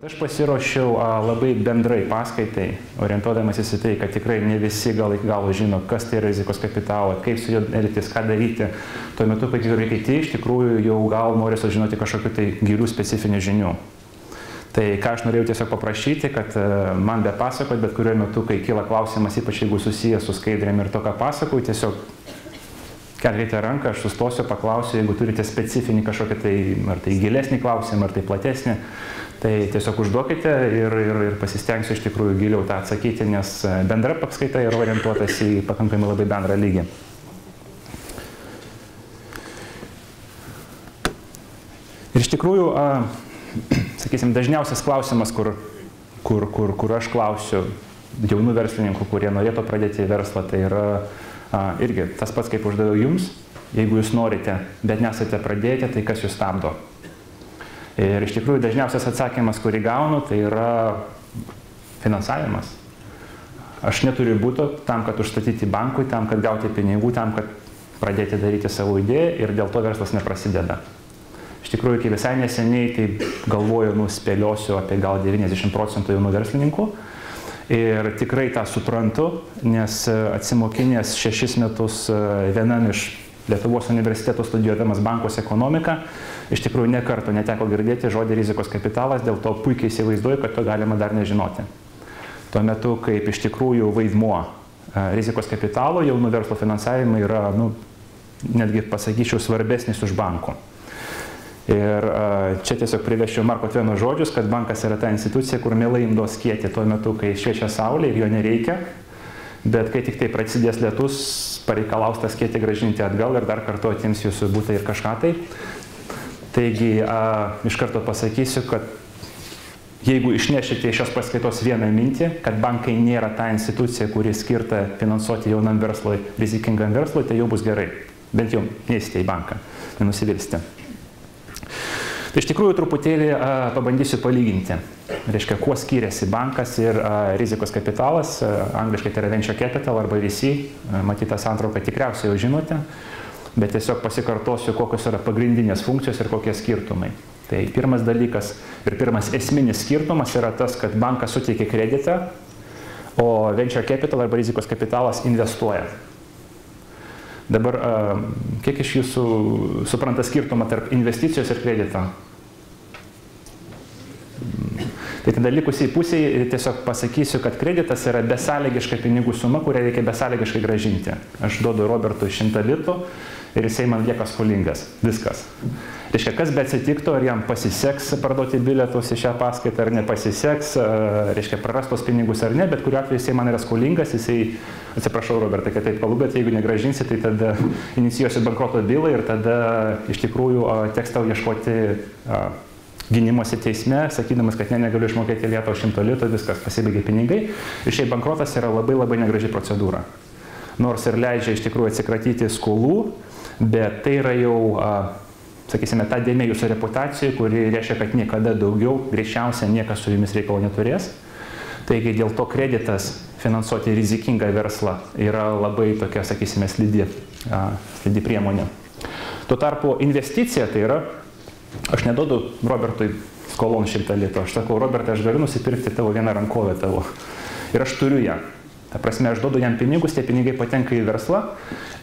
Aš pasiruošiau labai bendrai paskaitai, orientuodamasis į tai, kad tikrai ne visi gal iki galo žino, kas tai yra rizikos kapitalo, kaip su juo elgtis, ką daryti. Tuo metu, kai kiti iš tikrųjų jau gal nori sužinoti kažkokių tai gilių specifinių žinių. Tai ką aš norėjau tiesiog paprašyti, kad man be pasakot, bet kuriuo metu, kai kyla klausimas, ypač jeigu susijęs su skaidrėm ir to, ką pasakoju, tiesiog kelkite ranką, aš sustosiu, paklausiu, jeigu turite specifinį kažkokį tai, ar tai gilesnį klausimą, ar tai platesnį, tai tiesiog užduokite ir pasistengsiu iš tikrųjų giliau tą atsakyti, nes bendra paskaita yra orientuotas į pakankamai labai bendrą lygį. Ir iš tikrųjų, sakysim, dažniausias klausimas, kur aš klausiu jaunų verslininkų, kurie norėtų pradėti verslą, tai yra irgi tas pats, kaip uždaviau jums. Jeigu jūs norite, bet nesate pradėję, tai kas jūs stabdo? Ir iš tikrųjų dažniausias atsakymas, kurį gaunu, tai yra finansavimas. Aš neturiu būto tam, kad užstatyti bankui, tam, kad gauti pinigų, tam, kad pradėti daryti savo idėją ir dėl to verslas neprasideda. Iš tikrųjų, kai visai neseniai, tai galvoju, spėliosiu apie gal 90% jaunų verslininkų. Ir tikrai tą suprantu, nes atsimokinęs 6 metus vienam iš Lietuvos universiteto studijuodamas bankos ekonomiką, iš tikrųjų ne karto neteko girdėti žodį rizikos kapitalas, dėl to puikiai įsivaizduoju, kad to galima dar nežinoti. Tuo metu, kaip iš tikrųjų vaidmuo rizikos kapitalo jaunų verslo finansavimai yra, netgi pasakyčiau, svarbesnis už bankų. Ir čia tiesiog priveščiau Marko Tveno žodžius, kad bankas yra ta institucija, kur mielai imdo skėti tuo metu, kai šviečia saulė ir jo nereikia. Bet kai tik tai prasidės lietus, pareikalaus tą skėtį grąžinti atgal ir dar kartu atims jūsų butą ir kažką tai. Taigi, iš karto pasakysiu, kad jeigu išnešite iš šios paskaitos vieną mintį, kad bankai nėra ta institucija, kuri skirta finansuoti jaunam verslui, rizikingam verslui, tai jau bus gerai. Bent jau neįsite į banką, nenusivilsite. Tai iš tikrųjų truputėlį pabandysiu palyginti. Reiškia, kuo skiriasi bankas ir rizikos kapitalas, angliškai tai yra venture capital arba VC, matytą santrauką tikriausiai jau žinote, bet tiesiog pasikartosiu, kokios yra pagrindinės funkcijos ir kokie skirtumai. Tai pirmas dalykas ir pirmas esminis skirtumas yra tas, kad bankas suteikia kreditą, o venture capital arba rizikos kapitalas investuoja. Dabar, kiek iš jūsų supranta skirtumą tarp investicijos ir kredito? Tai tada likusiai pusėje tiesiog pasakysiu, kad kreditas yra besąlygiška pinigų suma, kurią reikia besąlygiškai grąžinti. Aš duodu Robertui 100 litų ir jisai man lieka skolingas. Viskas. Reiškia, kas be atsitiktų, ar jam pasiseks parduoti bilietus į šią paskaitą, ar nepasiseks, reiškia, prarastos pinigus ar ne, bet kuriuo atveju jisai man yra skolingas, jisai, atsiprašau Robertai, kad taip kalbu, bet jeigu negrąžinsi, tai tada inicijuosiu bankroto bylą ir tada iš tikrųjų teks tau ieškoti gynimosi teisme, sakydamas, kad negaliu išmokėti lietą už 100 litų, viskas, pasibaigė pinigai. Ir šiaip bankrotas yra labai negraži procedūra. Nors ir leidžia iš tikrųjų atsikratyti skolų, bet tai yra jau, sakysime, ta dėmė jūsų reputacijai, kuri reiškia, kad niekada daugiau, greičiausiai niekas su jumis reikalo neturės. Taigi dėl to kreditas finansuoti rizikingą verslą yra labai tokia, sakysime, slidi priemonė. Tuo tarpu investicija tai yra, aš neduodu Robertui skolon 100 litų, aš sakau, Robertai, aš galiu nusipirkti tavo vieną rankovę tavo ir aš turiu ją. Ta prasme, aš duodu jam pinigus, tie pinigai patenka į verslą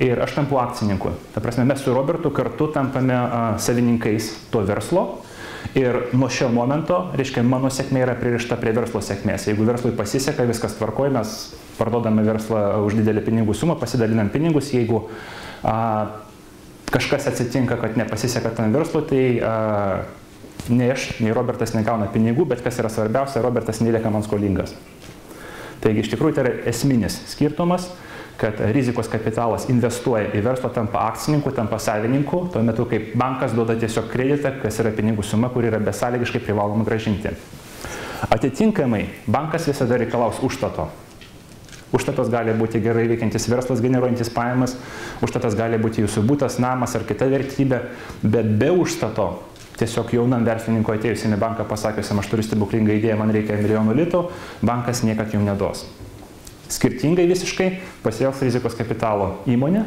ir aš tampu akcininku. Ta prasme, mes su Robertu kartu tampame savininkais to verslo ir nuo šio momento, reiškia, mano sėkmė yra pririšta prie verslo sėkmės. Jeigu verslui pasiseka, viskas tvarkoja, mes parduodame verslą už didelį pinigų sumą, pasidalinam pinigus, jeigu kažkas atsitinka, kad nepasiseka tam verslui, tai nei aš, nei Robertas negauna pinigų, bet kas yra svarbiausia, Robertas nelieka man skolingas. Taigi iš tikrųjų tai yra esminis skirtumas, kad rizikos kapitalas investuoja į verslą, tampa akcininku, tampa savininku, tuo metu kaip bankas duoda tiesiog kreditą, kas yra pinigų suma, kuri yra besąlygiškai privaloma grąžinti. Atitinkamai, bankas visada reikalaus užstato. Užstatas gali būti gerai veikiantis verslas, generuojantis pajamas, užstatas gali būti jūsų butas, namas ar kita vertybė, bet be užstato, tiesiog jaunam verslininkui atėjusiam į banką pasakiusiam, aš turiu stebuklingą idėją, man reikia 1 milijonų litų, bankas niekad jums neduos. Skirtingai visiškai pasielgs rizikos kapitalo įmonė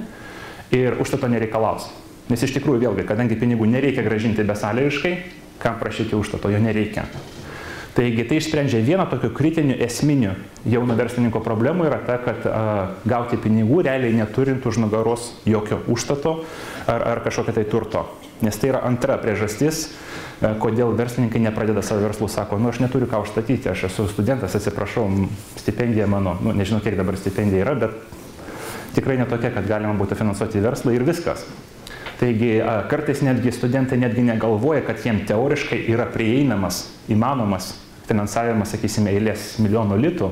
ir užstato nereikalaus. Nes iš tikrųjų vėlgi, kadangi pinigų nereikia grąžinti besąlygiškai, kam prašyti užstato, jo nereikia. Taigi tai išsprendžia vieną tokių kritinių esminių jauno verslininko problemų yra ta, kad gauti pinigų realiai neturint už nugaros jokio užstato ar kažkokio tai turto. Nes tai yra antra priežastis, kodėl verslininkai nepradeda savo verslų, sako, aš neturiu ką užstatyti, aš esu studentas, atsiprašau, stipendija mano, nežinau kiek dabar stipendija yra, bet tikrai netokia, kad galima būtų finansuoti verslą ir viskas. Taigi kartais netgi studentai netgi negalvoja, kad jiem teoriškai yra prieinamas, įmanomas finansavimas, sakysime, eilės milijonų litų,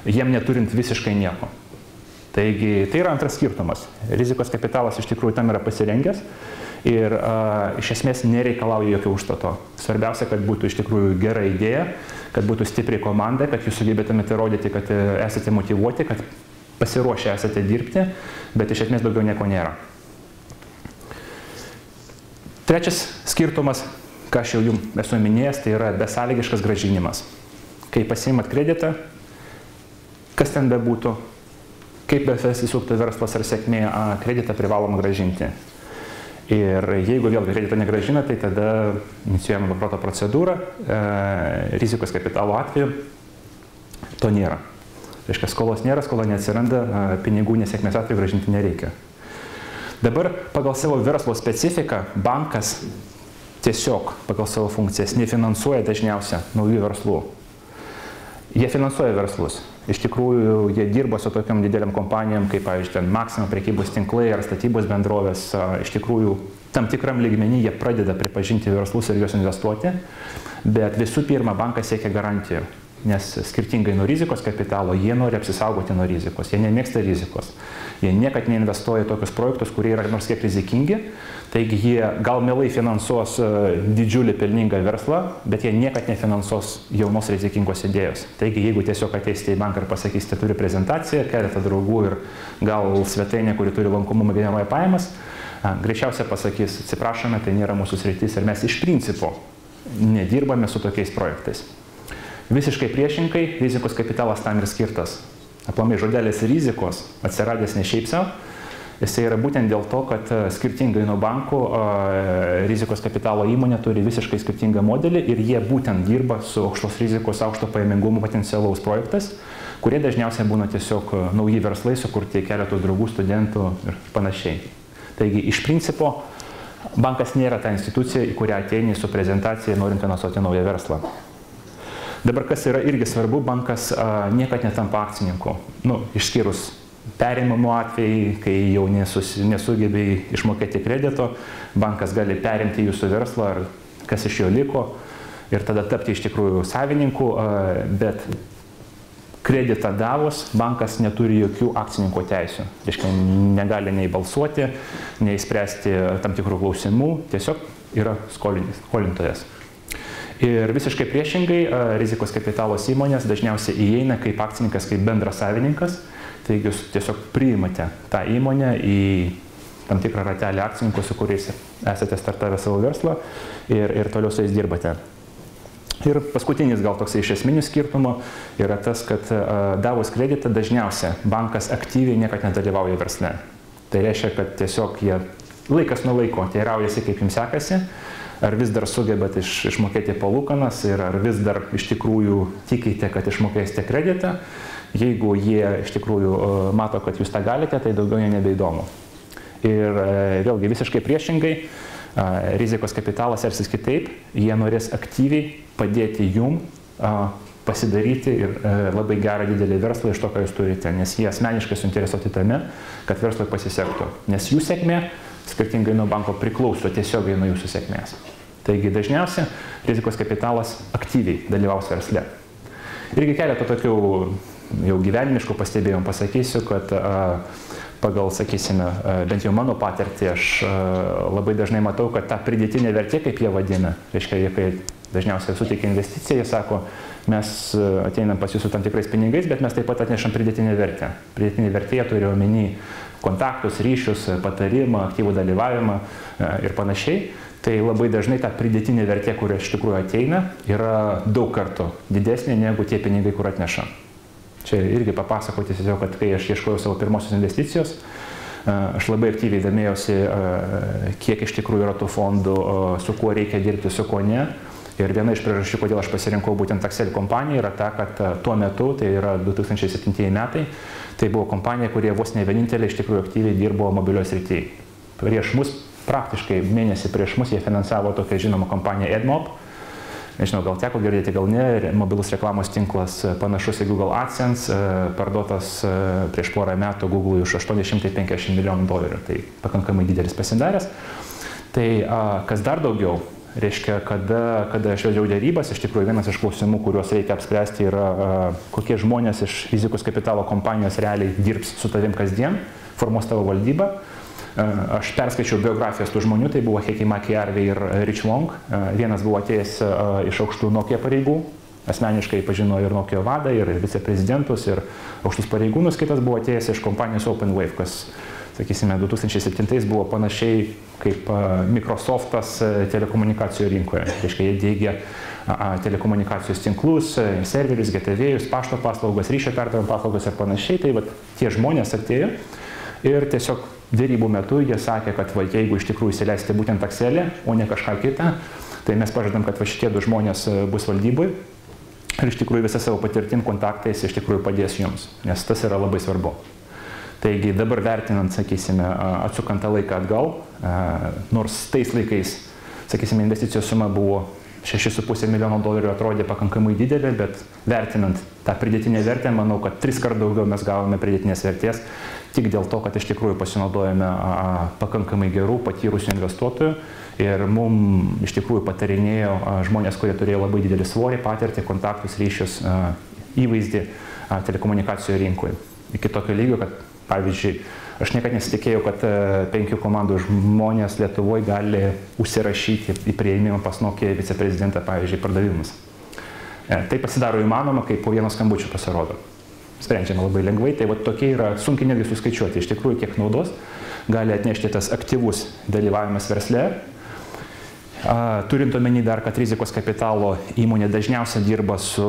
jiem neturint visiškai nieko. Taigi tai yra antras skirtumas. Rizikos kapitalas iš tikrųjų tam yra pasirengęs ir iš esmės nereikalauja jokio užstato. Svarbiausia, kad būtų iš tikrųjų gera idėja, kad būtų stipri komanda, kad jūs sugebėtumėte įrodyti, kad esate motyvuoti, kad pasiruošę esate dirbti, bet iš esmės daugiau nieko nėra. Trečias skirtumas, ką aš jau jums esu minėjęs, tai yra besąlygiškas grąžinimas. Kai pasiimat kreditą, kas ten bebūtų, kaip besisuktų verslas ar sėkmė, kreditą privaloma grąžinti. Ir jeigu vėl kredito negrąžina, tai tada inicijuojama bankroto procedūra, rizikos kapitalo atveju to nėra. Reiškia, skolos nėra, skola neatsiranda, pinigų nesėkmės atveju grąžinti nereikia. Dabar pagal savo verslo specifiką bankas tiesiog pagal savo funkcijas nefinansuoja dažniausia naujų verslų. Jie finansuoja verslus. Iš tikrųjų, jie dirba su tokiam dideliam kompanijom, kaip, pavyzdžiui, Maxima prekybos tinklai ar statybos bendrovės. Iš tikrųjų, tam tikram lygmenį jie pradeda pripažinti verslus ir juos investuoti, bet visų pirma, bankas siekia garantijų. Nes skirtingai nuo rizikos kapitalo, jie nori apsisaugoti nuo rizikos, jie nemėgsta rizikos. Jie niekad neinvestuoja į tokius projektus, kurie yra nors kiek rizikingi, taigi jie gal mielai finansuos didžiulį pelningą verslą, bet jie niekad nefinansuos jaunos rizikingos idėjos. Taigi jeigu tiesiog ateisite į banką ir pasakysite, turi prezentaciją, keletą draugų ir gal svetainė, kuri turi lankomumą, generuoja pajamas, greičiausiai pasakys, atsiprašome, tai nėra mūsų sritis ir mes iš principo nedirbame su tokiais projektais. Visiškai priešingai, rizikos kapitalas tam ir skirtas. Aplamai žodelis rizikos atsiradęs ne šiaip savo, jisai yra būtent dėl to, kad skirtingai nuo bankų rizikos kapitalo įmonė turi visiškai skirtingą modelį ir jie būtent dirba su aukštos rizikos, aukšto pajamingumo potencialaus projektas, kurie dažniausiai būna tiesiog nauji verslai, sukurti keletų draugų, studentų ir panašiai. Taigi, iš principo, bankas nėra ta institucija, į kurią ateini su prezentacija, norint finansuoti naują verslą. Dabar, kas yra irgi svarbu, bankas niekad netampa akcininku. Išskyrus perėmimo atvejai, kai jau nesugebėjai išmokėti kredito, bankas gali perimti jūsų verslą, ar kas iš jo liko, ir tada tapti iš tikrųjų savininku, bet kreditą davus, bankas neturi jokių akcininko teisių. Reiškia, negali nei balsuoti, nei spręsti tam tikrų klausimų, tiesiog yra skolintojas. Ir visiškai priešingai, rizikos kapitalos įmonės dažniausiai įeina kaip akcininkas, kaip bendras savininkas, taigi jūs tiesiog priimate tą įmonę į tam tikrą ratelį akcininkų, su kuriais esate startavę savo verslą ir toliau su jais dirbate. Ir paskutinis gal toksai iš esminių skirtumų yra tas, kad davus kreditą dažniausiai bankas aktyviai niekad nedalyvauja versle. Tai reiškia, kad tiesiog jie laikas nuo laiko teiraujasi, kaip jums sekasi, ar vis dar sugebat išmokėti palūkanas ir ar vis dar iš tikrųjų tikite, kad išmokėsite kreditą. Jeigu jie iš tikrųjų mato, kad jūs tą galite, tai daugiau jie nebeįdomu. Ir vėlgi visiškai priešingai, rizikos kapitalas elgsis kitaip, jie norės aktyviai padėti jum pasidaryti ir labai gerą didelį verslą iš to, ką jūs turite, nes jie asmeniškai suinteresuoti tame, kad verslui pasisektų. Nes jų sėkmė, skirtingai nuo banko, priklauso tiesiogiai nuo jūsų sėkmės. Taigi dažniausiai rizikos kapitalas aktyviai dalyvaus versle. Irgi keletą tokių jau gyvenimiškų pastebėjimų pasakysiu, kad pagal, sakysime, bent jau mano patirtį, aš labai dažnai matau, kad ta pridėtinė vertė, kaip jie vadina, reiškia, jie kai dažniausiai suteikia investiciją, jie sako, mes ateinam pas jūsų tam tikrais pinigais, bet mes taip pat atnešam pridėtinę vertę. Pridėtinė vertė turi omeny kontaktus, ryšius, patarimą, aktyvų dalyvavimą ir panašiai. Tai labai dažnai ta pridėtinė vertė, kuri iš tikrųjų ateina, yra daug kartų didesnė negu tie pinigai, kur atneša. Čia irgi papasakoti tiesiog, kad kai aš ieškojau savo pirmosios investicijos, aš labai aktyviai domėjausi, kiek iš tikrųjų yra tų fondų, su kuo reikia dirbti, su kuo ne. Ir viena iš priežasčių, kodėl aš pasirinkau būtent Accel kompaniją, yra ta, kad tuo metu, tai yra 2007 metai, tai buvo kompanija, kurie vos ne vienintelė iš tikrųjų aktyviai dirbo mobilios srityje. Prieš mus, praktiškai mėnesį prieš mus, jie finansavo tokią žinomą kompaniją AdMob. Nežinau, gal teko girdėti, gal ne, mobilus reklamos tinklas panašus į Google AdSense, parduotas prieš porą metų Google už $850 milijonų, tai pakankamai didelis pasidaręs. Tai kas dar daugiau, reiškia, kada aš vedžiau dėrybas, iš tikrųjų vienas iš klausimų, kuriuos reikia apspręsti, yra kokie žmonės iš rizikos kapitalo kompanijos realiai dirbs su tavim kasdien, formuos tavo valdybą. Aš perskaičiau biografijas tų žmonių, tai buvo Heikki Makiarvi ir Rich Wong. Vienas buvo atėjęs iš aukštų Nokia pareigų, asmeniškai pažino ir Nokia vadą, ir viceprezidentus, ir aukštus pareigūnus. Kitas buvo atėjęs iš kompanijos OpenWave, kas, sakysime, 2007 buvo panašiai kaip Microsoftas telekomunikacijų rinkoje. Reiškia, jie diegia telekomunikacijos tinklus, serverius, GTV-us, pašto paslaugas, ryšio perdavimo paslaugas ir panašiai. Tai vat, tie žmonės atėjo ir tiesiog dėrybų metu jie sakė, kad jeigu iš tikrųjų įsileisite būtent Accelį, o ne kažką kitą, tai mes pažadam, kad šitie du žmonės bus valdybui ir iš tikrųjų visą savo patirtim, kontaktais iš tikrųjų padės jums, nes tas yra labai svarbu. Taigi dabar vertinant, sakysime, atsukant tą laiką atgal, nors tais laikais, sakysime, investicijos suma buvo $6,5 milijono atrodė pakankamai didelė, bet vertinant tą pridėtinę vertę, manau, kad 3 kart daugiau mes gavome pridėtinės vertės, tik dėl to, kad iš tikrųjų pasinaudojame pakankamai gerų, patyrusių investuotojų ir mums iš tikrųjų patarinėjo žmonės, kurie turėjo labai didelį svorį, patirtį, kontaktus, ryšius, įvaizdį telekomunikacijų rinkoje. Iki tokio lygio, kad pavyzdžiui, aš niekada nesitikėjau, kad 5 komandų žmonės Lietuvoje gali užsirašyti į prieimimą pas Nokia viceprezidentą, pavyzdžiui, pardavimus. Tai pasidaro įmanoma, kai po vieno skambučio pasirodo. Sprendžiame labai lengvai, tai vat tokie yra sunkiai netgi suskaičiuoti, iš tikrųjų kiek naudos gali atnešti tas aktyvus dalyvavimas versle. Turint omeny dar, kad rizikos kapitalo įmonė dažniausiai dirba su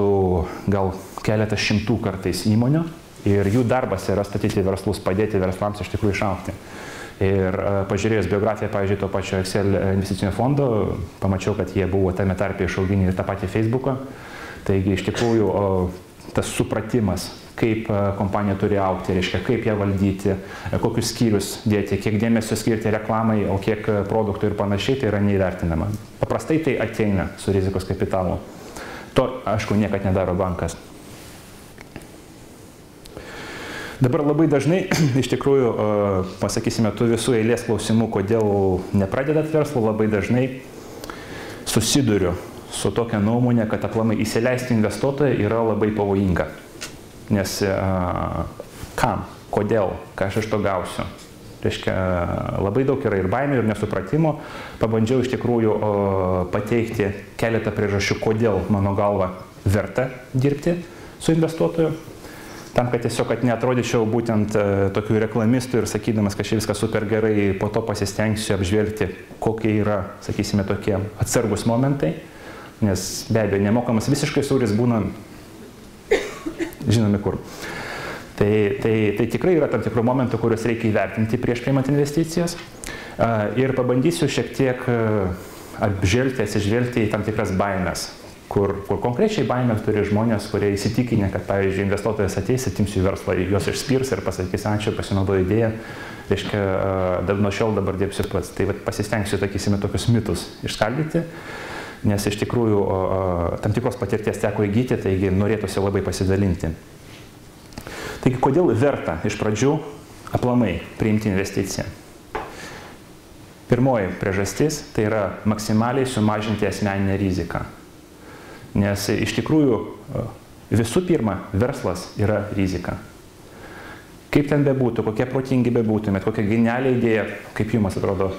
gal keletą šimtų kartais įmonių ir jų darbas yra statyti verslus, padėti verslams iš tikrųjų išaugti. Ir pažiūrėjus biografiją, pavyzdžiui, to pačio Accel investicinio fondo, pamačiau, kad jie buvo tame tarpe išauginę ir tą patį Facebooką. Taigi iš tikrųjų tas supratimas, kaip kompanija turi augti, reiškia, kaip ją valdyti, kokius skyrius dėti, kiek dėmesio skirti reklamai, o kiek produktų ir panašiai, tai yra neįvertinama. Paprastai tai ateina su rizikos kapitalu. To, aišku, niekad nedaro bankas. Dabar labai dažnai, iš tikrųjų, pasakysime, tų visų eilės klausimų, kodėl nepradedat verslo, labai dažnai susiduriu su tokia nuomonė, kad aplamai įsileisti investuotoją yra labai pavojinga. Nes kam, kodėl, ką aš iš to gausiu. Reiškia, labai daug yra ir baimių, ir nesupratimo. Pabandžiau iš tikrųjų pateikti keletą priežasčių, kodėl mano galva verta dirbti su investuotoju. Tam, kad tiesiog neatrodyčiau būtent tokių reklamistų ir sakydamas, kad čia viskas super gerai, po to pasistengsiu apžvelgti, kokie yra, sakysime, tokie atsargus momentai. Nes be abejo, nemokamas visiškai sūris būna žinomi kur. Tai tikrai yra tam tikrų momentų, kuriuos reikia įvertinti prieš priimant investicijas. Ir pabandysiu šiek tiek apžvelgti, atsižvelgti į tam tikras baimės, kur konkrečiai baimės turi žmonės, kurie įsitikinę, kad, pavyzdžiui, investuotojas ateis, atimsiu verslą, juos išspirs ir pasakys, ačiū, pasinaudoju idėją, reiškia, nuo šiol dabar dirbsiu pats. Tai pasistengsiu, sakysime, tokius mitus išskaldyti, nes iš tikrųjų tam tikros patirties teko įgyti, taigi norėtųsi labai pasidalinti. Taigi, kodėl verta iš pradžių aplamai priimti investiciją? Pirmoji priežastis tai yra maksimaliai sumažinti asmeninę riziką. Nes iš tikrųjų visų pirma, verslas yra rizika. Kaip ten bebūtų, kokie protingi bebūtumėt, kokia genialią idėją, kaip jums atrodo,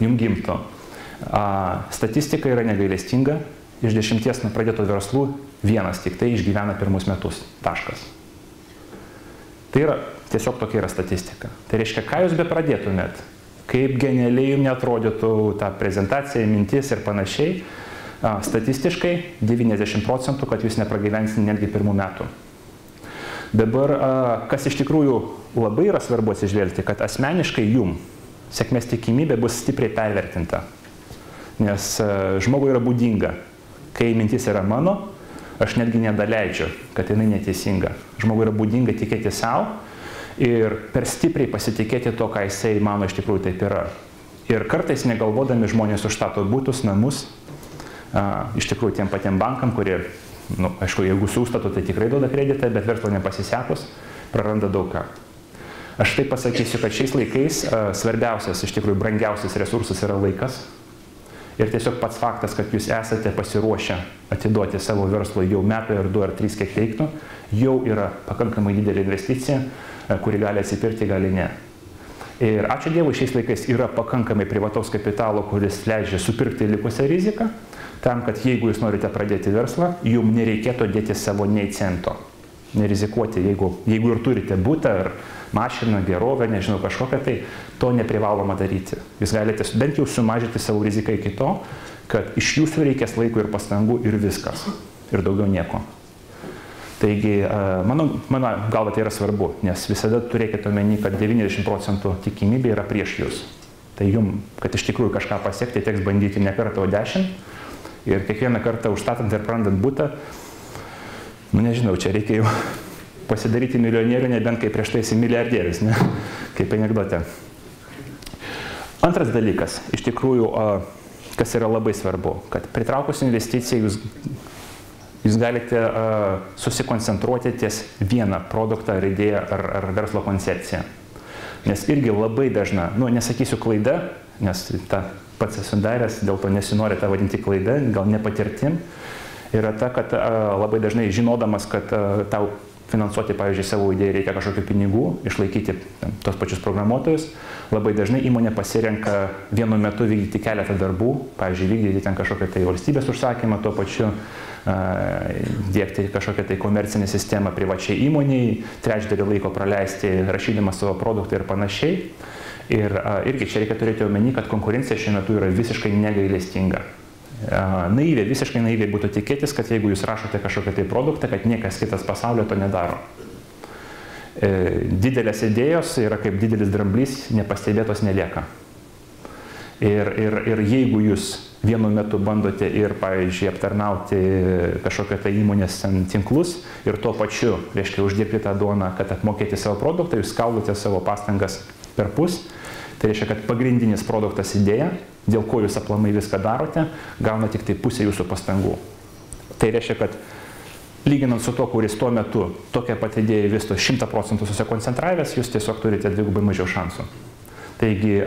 jums gimtų. Statistika yra negailestinga, iš 10 pradėtų verslų vienas tik tai išgyvena pirmus metus. Taškas. Tai yra, tiesiog tokia yra statistika. Tai reiškia, ką jūs be pradėtumėt, kaip genialiai jums neatrodytų ta prezentacija, mintis ir panašiai, statistiškai 90%, kad jūs nepragyvensite netgi pirmų metų. Dabar, kas iš tikrųjų labai yra svarbu atsižvelgti, kad asmeniškai jums sėkmės tikimybė bus stipriai pervertinta. Nes žmogui yra būdinga Kai mintis yra mano, aš netgi nedaleidžiu, kad jinai neteisinga. Žmogui yra būdinga tikėti savo ir per stipriai pasitikėti to, ką jisai mano iš tikrųjų taip yra. Ir kartais negalvodami žmonės užstato būtus, namus, iš tikrųjų tiem patiem bankam, kurie, aišku, jeigu su užstatu, tai tikrai duoda kreditą, bet verslo nepasisekus, praranda daug ką. Aš taip pasakysiu, kad šiais laikais svarbiausias, iš tikrųjų brangiausias resursas yra laikas. Ir tiesiog pats faktas, kad jūs esate pasiruošę atiduoti savo verslui jau metų ar 2 ar 3, kiek reiktų, jau yra pakankamai didelė investicija, kuri gali atsipirkti, gali ne. Ir ačiū Dievui, šiais laikais yra pakankamai privataus kapitalo, kuris leidžia supirkti likusią riziką, tam, kad jeigu jūs norite pradėti verslą, jums nereikėtų dėti savo nei cento. Nerizikuoti, jeigu ir turite butą ar mašiną, gerovę, nežinau, kažkokią, tai to neprivaloma daryti. Jūs galite bent jau sumažinti savo riziką iki to, kad iš jūsų reikės laiko ir pastangų ir viskas. Ir daugiau nieko. Taigi, mano galva tai yra svarbu, nes visada turėkite omeny, kad 90% tikimybė yra prieš jūs. Tai jums, kad iš tikrųjų kažką pasiekti, teks bandyti ne kartą, o 10. Ir kiekvieną kartą užstatant ir prarandant butą, nežinau, čia reikia jau pasidaryti milijonierių, nebent kaip prieš tai esi milijardierius, ne? Kaip anekdote. Antras dalykas, iš tikrųjų, kas yra labai svarbu, kad pritraukus investiciją jūs galite susikoncentruoti ties vieną produktą ar idėją ar verslo koncepciją. Nes irgi labai dažna, nesakysiu klaida, nes pats esu daręs, dėl to nesinori tą vadinti klaida, gal nepatirtim, yra ta, kad labai dažnai žinodamas, kad tau finansuoti, pavyzdžiui, savo idėją reikia kažkokių pinigų, išlaikyti tos pačius programuotojus, labai dažnai įmonė pasirenka vienu metu vykdyti keletą darbų, pavyzdžiui, vykdyti ten kažkokią tai valstybės užsakymą, tuo pačiu diegti kažkokią tai komercinę sistemą privačiai įmoniai, trečdalį laiko praleisti rašydama savo produktą ir panašiai. Ir irgi čia reikia turėti omeny, kad konkurencija šiuo metu yra visiškai negailestinga. Visiškai naiviai būtų tikėtis, kad jeigu jūs rašote kažkokią tai produktą, kad niekas kitas pasaulio to nedaro. Didelės idėjos yra kaip didelis dramblys, nepastebėtos nelieka. Ir jeigu jūs vienu metu bandote ir, pavyzdžiui, aptarnauti kažkokią tai įmonės tinklus ir tuo pačiu, reiškia, uždirbti tą duoną, kad apmokėti savo produktą, jūs skaldote savo pastangas per pus. Tai reiškia, kad pagrindinis produktas idėja, dėl ko jūs aplamai viską darote, gauna tik tai pusę jūsų pastangų. Tai reiškia, kad lyginant su to, kuris tuo metu tokia pat idėja vysto 100% susikoncentravęs, jūs tiesiog turite dvigubai mažiau šansų. Taigi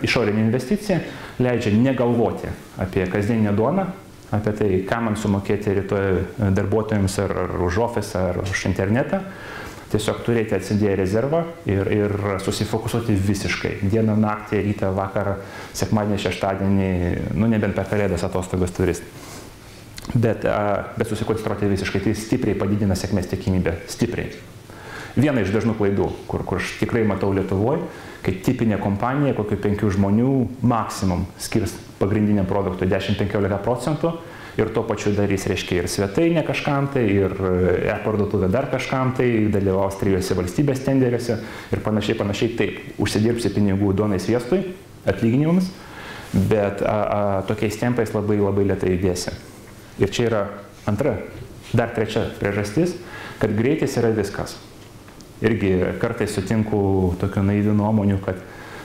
išorinė investicija leidžia negalvoti apie kasdieninę duoną, apie tai, ką man sumokėti rytoj darbuotojams ar už ofisą, ar už internetą. Tiesiog turėti atsidėję rezervą ir susifokusuoti visiškai. Dieną, naktį, rytą, vakarą, sekmadienį, šeštadienį, nebent per kalėdas atostogas turit. Bet susikoncentruoti visiškai, tai stipriai padidina sėkmės tikimybę. Stipriai. Viena iš dažnų klaidų, kur aš tikrai matau Lietuvoje, kai tipinė kompanija, kokių 5 žmonių maksimum skirs pagrindiniam produktui 10-15%, ir tuo pačiu darys, reiškia, ir svetainė kažkam tai, ir e-parduotuvė dar kažkam tai, dalyvaus 3 valstybės tenderiuose ir panašiai. Taip, užsidirbsi pinigų duonai sviestui, atlyginimams, bet tokiais tempais labai lėtai judėsi. Ir čia yra trečia priežastis, kad greitis yra viskas. Irgi kartais sutinku tokių naivių nuomonių, kad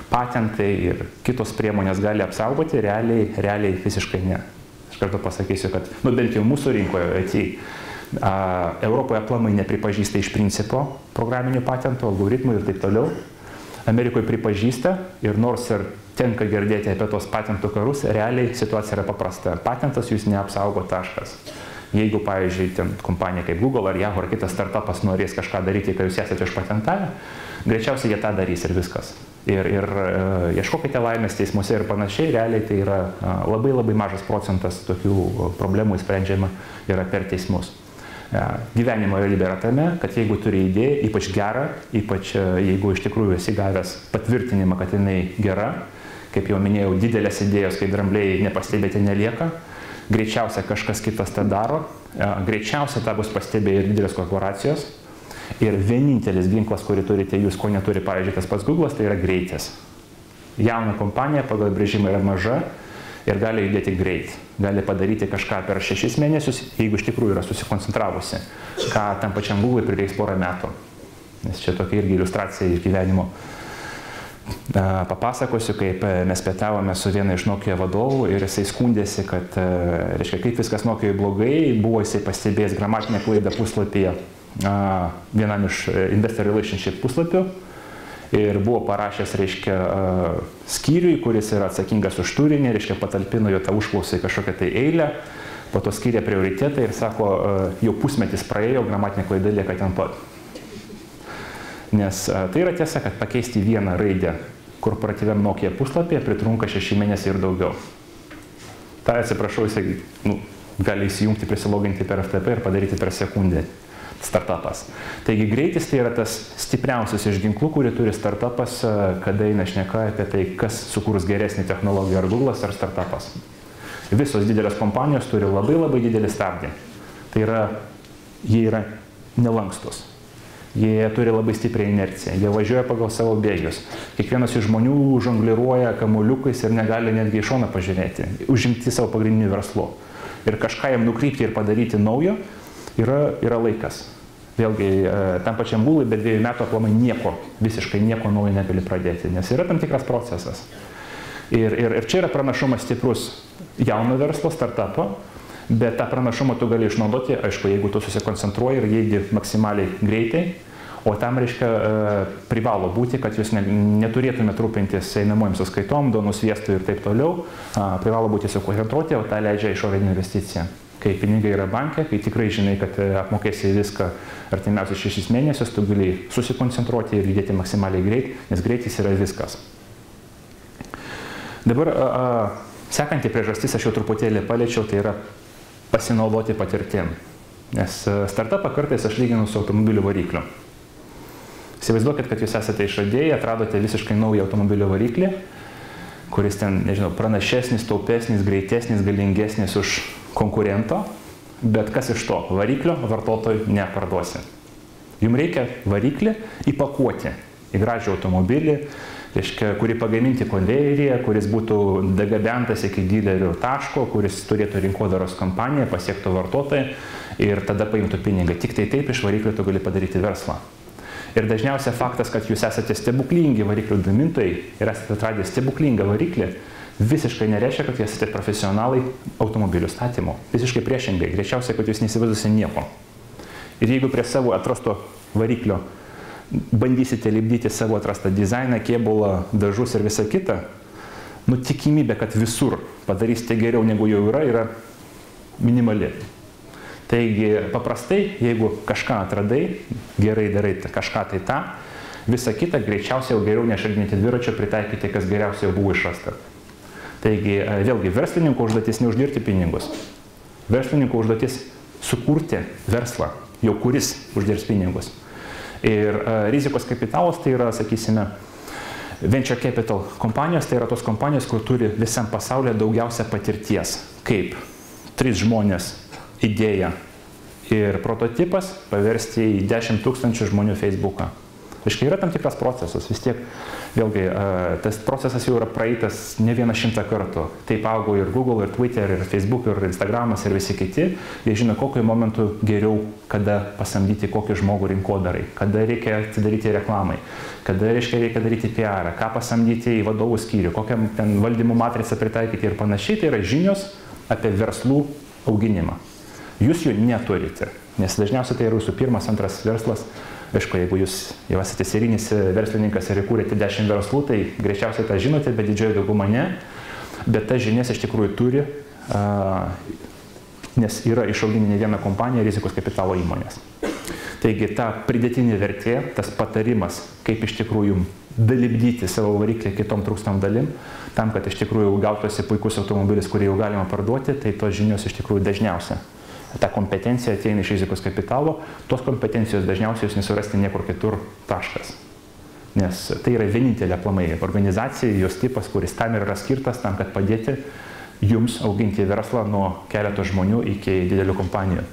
patentai ir kitos priemonės gali apsaugoti, realiai visiškai ne. Aš kartu pasakysiu, kad bent jau mūsų rinkoje IT Europoje aplamai nepripažįsta iš principo programinių patentų, algoritmų ir taip toliau. Amerikoje pripažįsta ir nors ir tenka girdėti apie tos patentų karus, realiai situacija yra paprasta. Patentas jūs neapsaugo, taškas. Jeigu, pavyzdžiui, kompanija kaip Google ar Yahoo ar kitas startupas norės kažką daryti, kai jūs esate išpatentavę, greičiausiai jie tą darys ir viskas. Ir ieškokite laimės teismuose ir panašiai, realiai tai yra labai mažas procentas tokių problemų sprendžiama yra per teismus. Gyvenimo realybė yra tame, kad jeigu turi idėją, ypač gerą, ypač jeigu iš tikrųjų esi gavęs patvirtinimą, kad jinai gera, kaip jau minėjau, didelės idėjos, kai drambliai nepastebėti nelieka, greičiausia kažkas kitas tą daro, greičiausia tą bus pastebėję ir didelės korporacijos. Ir vienintelis ginklas, kurį turite jūs, ko neturi, pavyzdžiui, tas pats Google'as, tai yra greitis. Jauna kompanija pagal brėžimą yra maža ir gali judėti greit. Gali padaryti kažką per 6 mėnesius, jeigu iš tikrųjų yra susikoncentravusi, ką tam pačiam Google prireiks porą metų. Nes čia tokia irgi iliustracija iš gyvenimo. Papasakosiu, kaip mes pietavome su viena iš Nokia vadovų ir jisai skundėsi, kad, reiškia, kaip viskas Nokijoje blogai, buvo jisai pastebėjęs gramatinę klaidą puslapyje vienam iš Investor Relationship puslapių ir buvo parašęs, reiškia, skyriui, kuris yra atsakingas už turinį, reiškia, patalpino jo tą užklausą į kažkokią tai eilę, po to skyrė prioritetą ir sako, jau pusmetis praėjo, gramatinė klaida lieka ten pat. Nes tai yra tiesa, kad pakeisti vieną raidę korporatyviam Nokia puslapyje pritrunka 6 mėnesiai ir daugiau. Tai atsiprašau, jisai gali įsijungti, prisiloginti per FTP ir padaryti per sekundę startupas. Taigi greitis tai yra tas stipriausias iš ginklų, kurį turi startupas, kada eina šneka apie tai, kas sukūrus geresnį technologiją, ar Google'as, ar startupas. Visos didelės kompanijos turi labai didelį stabdį. Tai yra, jie yra nelankstus. Jie turi labai stiprią inerciją, jie važiuoja pagal savo bėgius. Kiekvienas iš žmonių žongliruoja kamuoliukais ir negali netgi iš šono pažiūrėti, užimti savo pagrindiniu verslu. Ir kažką jam nukrypti ir padaryti naujo yra laikas. Vėlgi, tam pačiam Google be 2 metų aplamai visiškai nieko naujo negali pradėti, nes yra tam tikras procesas. Ir čia yra pranašumas stiprus jauno verslo, startupo, bet tą pranašumą tu gali išnaudoti, aišku, jeigu tu susikoncentruoji ir jėdi maksimaliai greitai, o tam, reiškia, privalo būti, kad jūs neturėtumėte rūpintis einamojim sąskaitom, duonų sviestu ir taip toliau, privalo būti susikoncentruoti, o tą leidžia išorinė investicija. Kai pinigai yra banke, kai tikrai žinai, kad apmokėsi viską artimiausius 6 mėnesius, tu gali susikoncentruoti ir judėti maksimaliai greit, nes greitis yra viskas. Dabar sekanti priežastis, aš jau truputėlį paliečiau, tai yra pasinaudoti patirtim. Nes startupą kartais aš lyginu su automobilių varikliu. Įsivaizduokit, kad jūs esate išradėjai, atradote visiškai naują automobilio variklį, kuris ten, nežinau, pranašesnis, taupesnis, greitesnis, galingesnis už konkurento, bet kas iš to? Variklio vartotojui neparduosi. Jums reikia variklį įpakuoti į gražią automobilį, reiškia, kurį pagaminti konvejeryje, kuris būtų dagabentas iki dilerių taško, kuris turėtų rinkodaros kampaniją, pasiektų vartotoją ir tada paimtų pinigą. Tik tai taip iš variklio tu gali padaryti verslą. Ir dažniausiai faktas, kad jūs esate stebuklingi variklių gamintojai ir esate atradę stebuklingą variklį, visiškai nereiškia, kad jūs esate profesionalai automobilių statymo. Visiškai priešingai, greičiausiai, kad jūs neįsivaizduosite nieko. Ir jeigu prie savo atrasto variklio bandysite lipdyti savo atrastą dizainą, kėbulą, dažus ir visą kitą, tikimybė, kad visur padarysite geriau negu jau yra minimali. Taigi paprastai, jeigu kažką atradai, gerai darai kažką tai tą, visą kitą greičiausiai jau geriau neišradinėti dviračio, pritaikyti, kas geriausiai jau buvo išrasta. Taigi vėlgi, verslininko užduotis neuždirbti pinigus. Verslininko užduotis sukurti verslą, jau kuris uždirbs pinigus. Ir rizikos kapitalas tai yra, sakysime, venture capital kompanijos, tai yra tos kompanijos, kur turi visam pasaulyje daugiausia patirties. Kaip 3 žmonės idėja ir prototipas paversti į 10 000 žmonių Facebooką. Aiškiai, yra tam tikras procesas, vis tiek, vėlgi, tas procesas jau yra praeitas ne 100 kartų. Taip augo ir Google, ir Twitter, ir Facebook, ir Instagramas, ir visi kiti. Jie žino, kokiu momentu geriau, kada pasamdyti kokį žmogų rinkodarai, kada reikia atsidaryti reklamai, kada reikia daryti PR, ką pasamdyti į vadovų skyrių, kokią ten valdymų matricą pritaikyti ir panašiai. Tai yra žinios apie verslų auginimą. Jūs jų neturite, nes dažniausiai tai yra jūsų pirmas, antras verslas. Aišku, jeigu jūs jau esate serijinis verslininkas ir įkūrėte 10 verslų, tai greičiausiai tą žinote, bet didžioji dauguma ne. Bet tas žinias iš tikrųjų turi, nes yra išauginę ne vieną kompaniją rizikos kapitalo įmonės. Taigi ta pridėtinė vertė, tas patarimas, kaip iš tikrųjų dalibdyti savo variklį kitom trūkstam dalim, tam, kad iš tikrųjų gautųsi puikus automobilis, kurį jau galima parduoti, tai tos žinios iš tikrųjų dažniausia. Ta kompetencija ateina iš rizikos kapitalo, tos kompetencijos dažniausiai jūs nesurasti niekur kitur, taškas. Nes tai yra vienintelė aplamai organizacija, jos tipas, kuris tam yra skirtas, tam, kad padėti jums auginti verslą nuo keleto žmonių iki didelių kompanijų.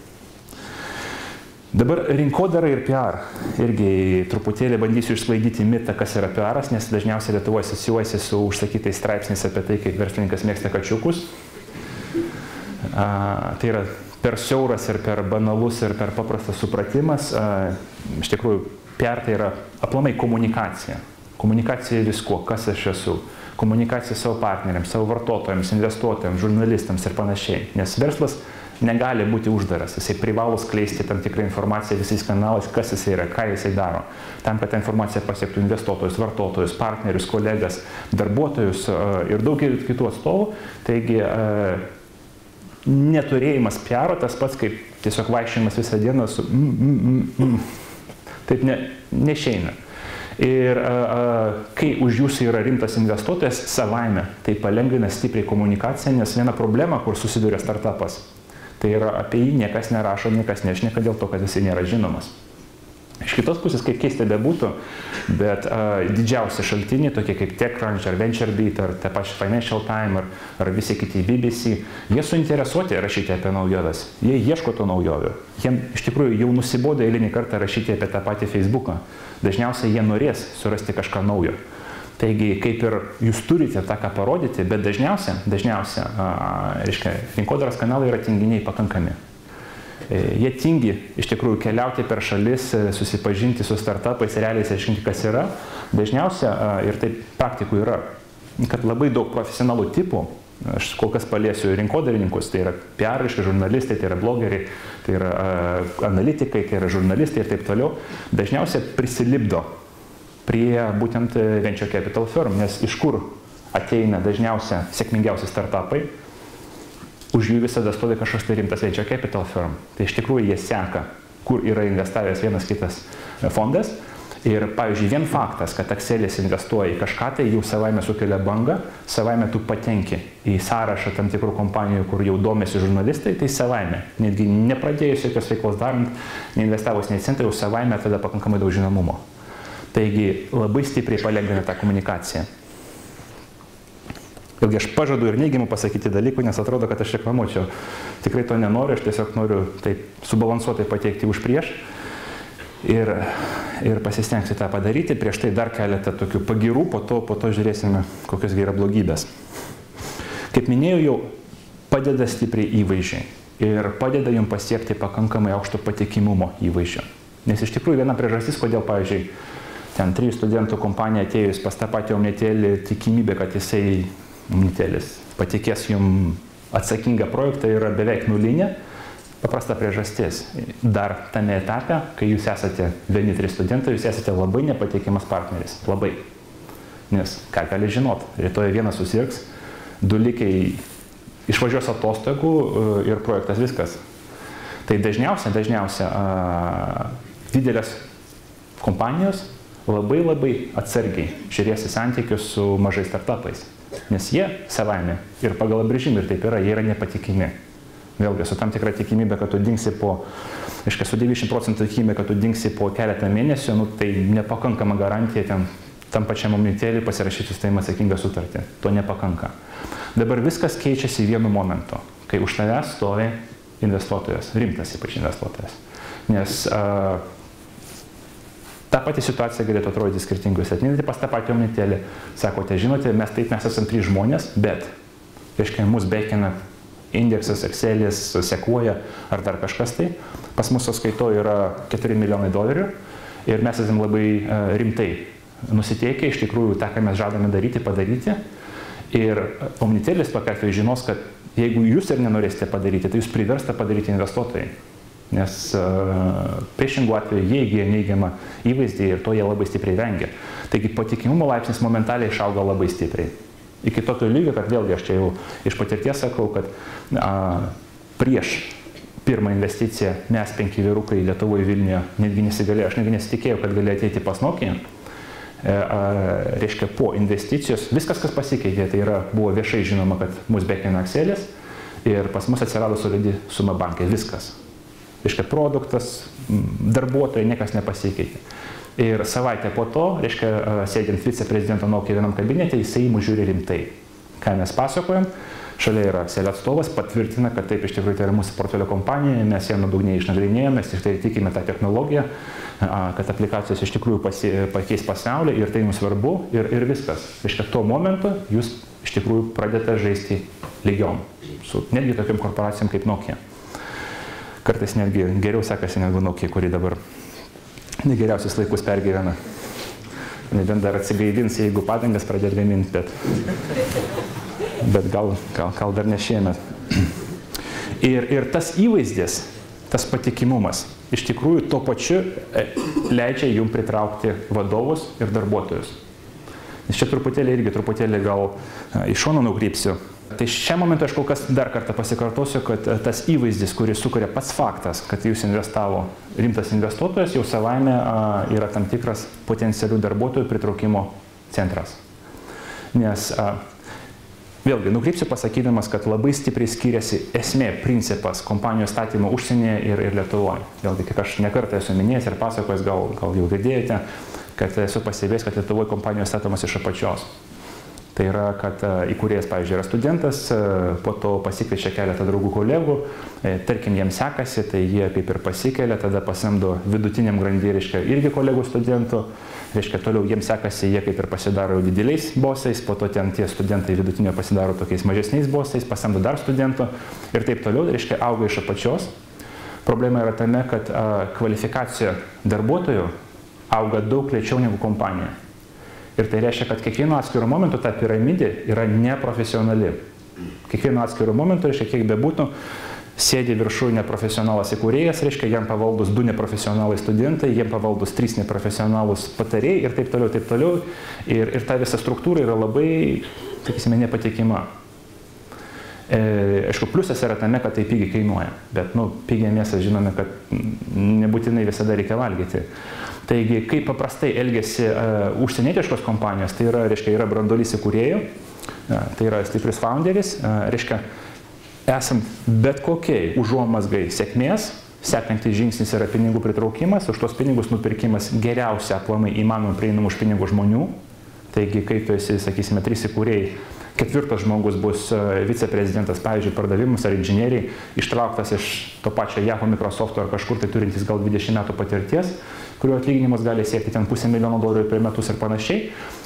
Dabar rinkodara ir PR. Irgi truputėlį bandysiu išsklaidyti mitą, kas yra PR'as, nes dažniausiai Lietuvoje asocijuojasi su užsakytais straipsniais apie tai, kaip verslininkas mėgsta kačiukus. Tai yra per siauras ir per banalus ir per paprastas supratimas. Iš tikrųjų, PR tai yra aplamai komunikacija. Komunikacija visko, kas aš esu. Komunikacija savo partneriams, savo vartotojams, investuotojams, žurnalistams ir panašiai. Nes verslas negali būti uždaras, jisai privalo skleisti tam tikrą informaciją visais kanalais, kas jisai yra, ką jisai daro. Tam, kad ta informacija pasiektų investuotojus, vartotojus, partnerius, kolegas, darbuotojus ir daugelį kitų atstovų. Taigi neturėjimas PR tas pats kaip tiesiog vaikščiojimas visą dieną su Taip nešeina. Ir kai už jūsų yra rimtas investuotojas savaime, tai palengvina stipriai komunikaciją, nes viena problema, kur susiduria startupas, tai yra apie jį niekas nerašo, niekas nešneka dėl to, kad jisai nėra žinomas. Iš kitos pusės, kaip keista bebūtų, bet didžiausi šaltiniai, tokie kaip TechCrunch ar VentureBeat ar tą pačią Financial Times ar visi kiti BBC, jie suinteresuoti rašyti apie naujoves. Jie ieško to naujovių. Jiems iš tikrųjų jau nusibodo eilinį kartą rašyti apie tą patį Facebooką. Dažniausiai jie norės surasti kažką naujo. Taigi, kaip ir jūs turite tą ką parodyti, bet dažniausia, rinkodaros kanalai yra tinginiai pakankami. Jie tingi iš tikrųjų keliauti per šalis, susipažinti su startupais, realiai aiškinti, kas yra. Dažniausia, ir taip praktikų yra, kad labai daug profesionalų tipų, aš kol kas paliesiu rinkodarininkus, tai yra PR, žurnalistai, tai yra blogeriai, tai yra analitikai, tai yra žurnalistai ir taip toliau, dažniausiai prisilipdo prie būtent venture capital firm, nes iš kur ateina dažniausia sėkmingiausi startupai, už jų visada stovi kažkoks tai rimtas venture capital firm. Tai iš tikrųjų jie seka, kur yra investavęs vienas kitas fondas. Ir pavyzdžiui, vien faktas, kad Excelis investuoja į kažką, tai jau savaime sukelia bangą, savaime tu patenki į sąrašą tam tikrų kompanijų, kur jau domėsi žurnalistai, tai savaime, netgi nepradėjus jokios veiklos darant, neinvestavus nei centą, jau savaime tada pakankamai daug žinomumo. Taigi labai stipriai palengvina tą komunikaciją. Vėlgi aš pažadu ir neigiamų pasakyti dalykų, nes atrodo, kad aš reklamuočiau. Tikrai to nenoriu, aš tiesiog noriu taip subalansuotai pateikti už prieš ir pasistengsiu tą padaryti. Prieš tai dar keletą tokių pagirų, po to žiūrėsime, kokios yra blogybės. Kaip minėjau, jau padeda stipriai įvaizdžiai ir padeda jums pasiekti pakankamai aukšto patikimumo įvaizdžio. Nes iš tikrųjų viena priežastis, kodėl, pavyzdžiui, ten 3 studentų kompanija atėjus pas tą patį Omnitelį, tikimybė, kad jisai Omnitelis patikės jums atsakingą projektą yra beveik nulinė. Paprasta priežastis. Dar tame etape, kai jūs esate vieni 3 studentai, jūs esate labai nepatikimas partneris. Labai. Nes ką gali žinot, rytoj vienas susirgs, 2 likiai išvažiuos atostogų ir projektas viskas. Tai dažniausia didelės kompanijos labai atsargiai žiūrės į santykius su mažais startupais. Nes jie savaime ir pagal apibrėžimą ir taip yra, jie yra nepatikimi. Vėlgi, su tam tikra tikimybė, kad tu dingsi su 90% tikimybė, kad tu dingsi po keletą mėnesių, tai nepakankama garantija tam pačiam Omnitelį pasirašyti su tavim atsakingą sutartį. To nepakanka. Dabar viskas keičiasi vienu momentu, kai už tavęs stovi investuotojas, rimtas ypač investuotojas. Nes ta pati situacija galėtų atrodyti skirtingai. Jūs ateinate pas tą patį Omnitelį, sakote, žinote, mes esame 3 žmonės, bet, reiškia, mus bekina indeksas, Excelis, Sequoia ar dar kažkas tai. Pas mūsų sąskaito yra $4 milijonai ir mes esame labai rimtai nusiteikę, iš tikrųjų, tą, ką mes žadame daryti, padaryti. Ir Omnitelis tokia atveju žinos, kad jeigu jūs ir nenorėsite padaryti, tai jūs priversta padaryti investuotojai. Nes priešingų atveju jie įgyja neigiamą įvaizdį ir to jie labai stipriai vengia. Taigi patikimumo laipsnis momentaliai išauga labai stipriai. Iki tokio lygio, kad vėlgi aš čia jau iš patirties sakau, kad prieš pirmą investiciją mes 5 vyrukai Lietuvoje Vilniuje netgi nesigalėjo, aš netgi nesitikėjau, kad galėjo ateiti pas Nokia. Reiškia, po investicijos viskas, kas pasikeitė, tai buvo viešai žinoma, kad mus bekina Excelis ir pas mus atsirado solidi suma bankai, viskas. Reiškia, produktas, darbuotojai, niekas nepasikeitė. Ir savaitę po to, reiškia, sėdint viceprezidento Nokia vienam kabinete, jisai mus žiūri rimtai. Ką mes pasakojam, Šalia yra SEL atstovas, patvirtina, kad taip iš tikrųjų tai yra mūsų portfelio kompanija, mes ją nuodugniai išnagrinėjome, mes tik tai tikime tą technologiją, kad aplikacijos iš tikrųjų pakeis pasaulį ir tai mums svarbu ir viskas. Reiškia, tuo momentu jūs iš tikrųjų pradėte žaisti lygiom su netgi tokiam korporacijom kaip Nokia. Kartais netgi geriau sekasi negu Nokia, kuri dabar negeriausius laikus pergyvena. Nebent dar atsigaivins, jeigu padangas pradėt gaminti, bet gal dar ne šiemet. Ir tas įvaizdis, tas patikimumas, iš tikrųjų tuo pačiu leidžia jums pritraukti vadovus ir darbuotojus. Nes čia truputėlį gal iš šono nukrypsiu. Tai šiam momentui aš kol kas dar kartą pasikartosiu, kad tas įvaizdis, kurį sukuria pats faktas, kad jūs investavo rimtas investuotojas, jau savaime yra tam tikras potencialių darbuotojų pritraukimo centras. Nes vėlgi, nukrypsiu pasakydamas, kad labai stipriai skiriasi esmė, principas kompanijos statymo užsienyje ir Lietuvoje. Vėlgi, kaip aš nekartą esu minėjęs ir pasakojęs, gal jau girdėjote, kad esu pastebėjęs, kad Lietuvoje kompanijos statomos iš apačios. Tai yra, kad įkūrėjas, pavyzdžiui, yra studentas, po to pasikviečia keletą draugų kolegų, tarkim, jiems sekasi, tai jie kaip ir pasikelia, tada pasamdo vidutiniam grandy, reiškia, irgi kolegų studentų, reiškia, toliau jiems sekasi, jie kaip ir pasidaro dideliais bosais, po to ten tie studentai vidutinio pasidaro tokiais mažesniais bosais, pasamdo dar studentų ir taip toliau, reiškia, auga iš apačios. Problema yra tame, kad kvalifikacija darbuotojų auga daug lėčiau negu kompanija. Ir tai reiškia, kad kiekvieno atskiro momentu ta piramidė yra neprofesionali. Kiekvieno atskiro momentu, reiškia, kiek bebūtų, sėdi viršuje neprofesionalas įkūrėjas, reiškia, jam pavaldus 2 neprofesionalai studentai, jam pavaldus 3 neprofesionalus patarėjai ir taip toliau, taip toliau. Ir ta visa struktūra yra labai, sakysime, nepatikima. Aišku, pliusas yra tame, kad tai pigiai kainuoja, bet, pigiai mėsą žinome, kad nebūtinai visada reikia valgyti. Taigi, kaip paprastai elgiasi užsienietiškos kompanijos, tai yra, reiškia, yra branduolys įkūrėjų, tai yra stiprius founderis, reiškia, esant bet kokiai užuomazgai sėkmės, sekantis žingsnis yra pinigų pritraukimas, už tos pinigus nupirkimas geriausia aplamai įmanomai prieinamų už pinigų žmonių. Taigi, kai tu esi, sakysime, 3 įkūrėjai, 4 žmogus bus viceprezidentas, pavyzdžiui, pardavimus ar inžinieriai, ištrauktas iš to pačio Yahoo, Microsofto ar kažkur tai turintis gal 20 metų patirties, kurio atlyginimas gali siekti ten $500 000 per metus ir panašiai,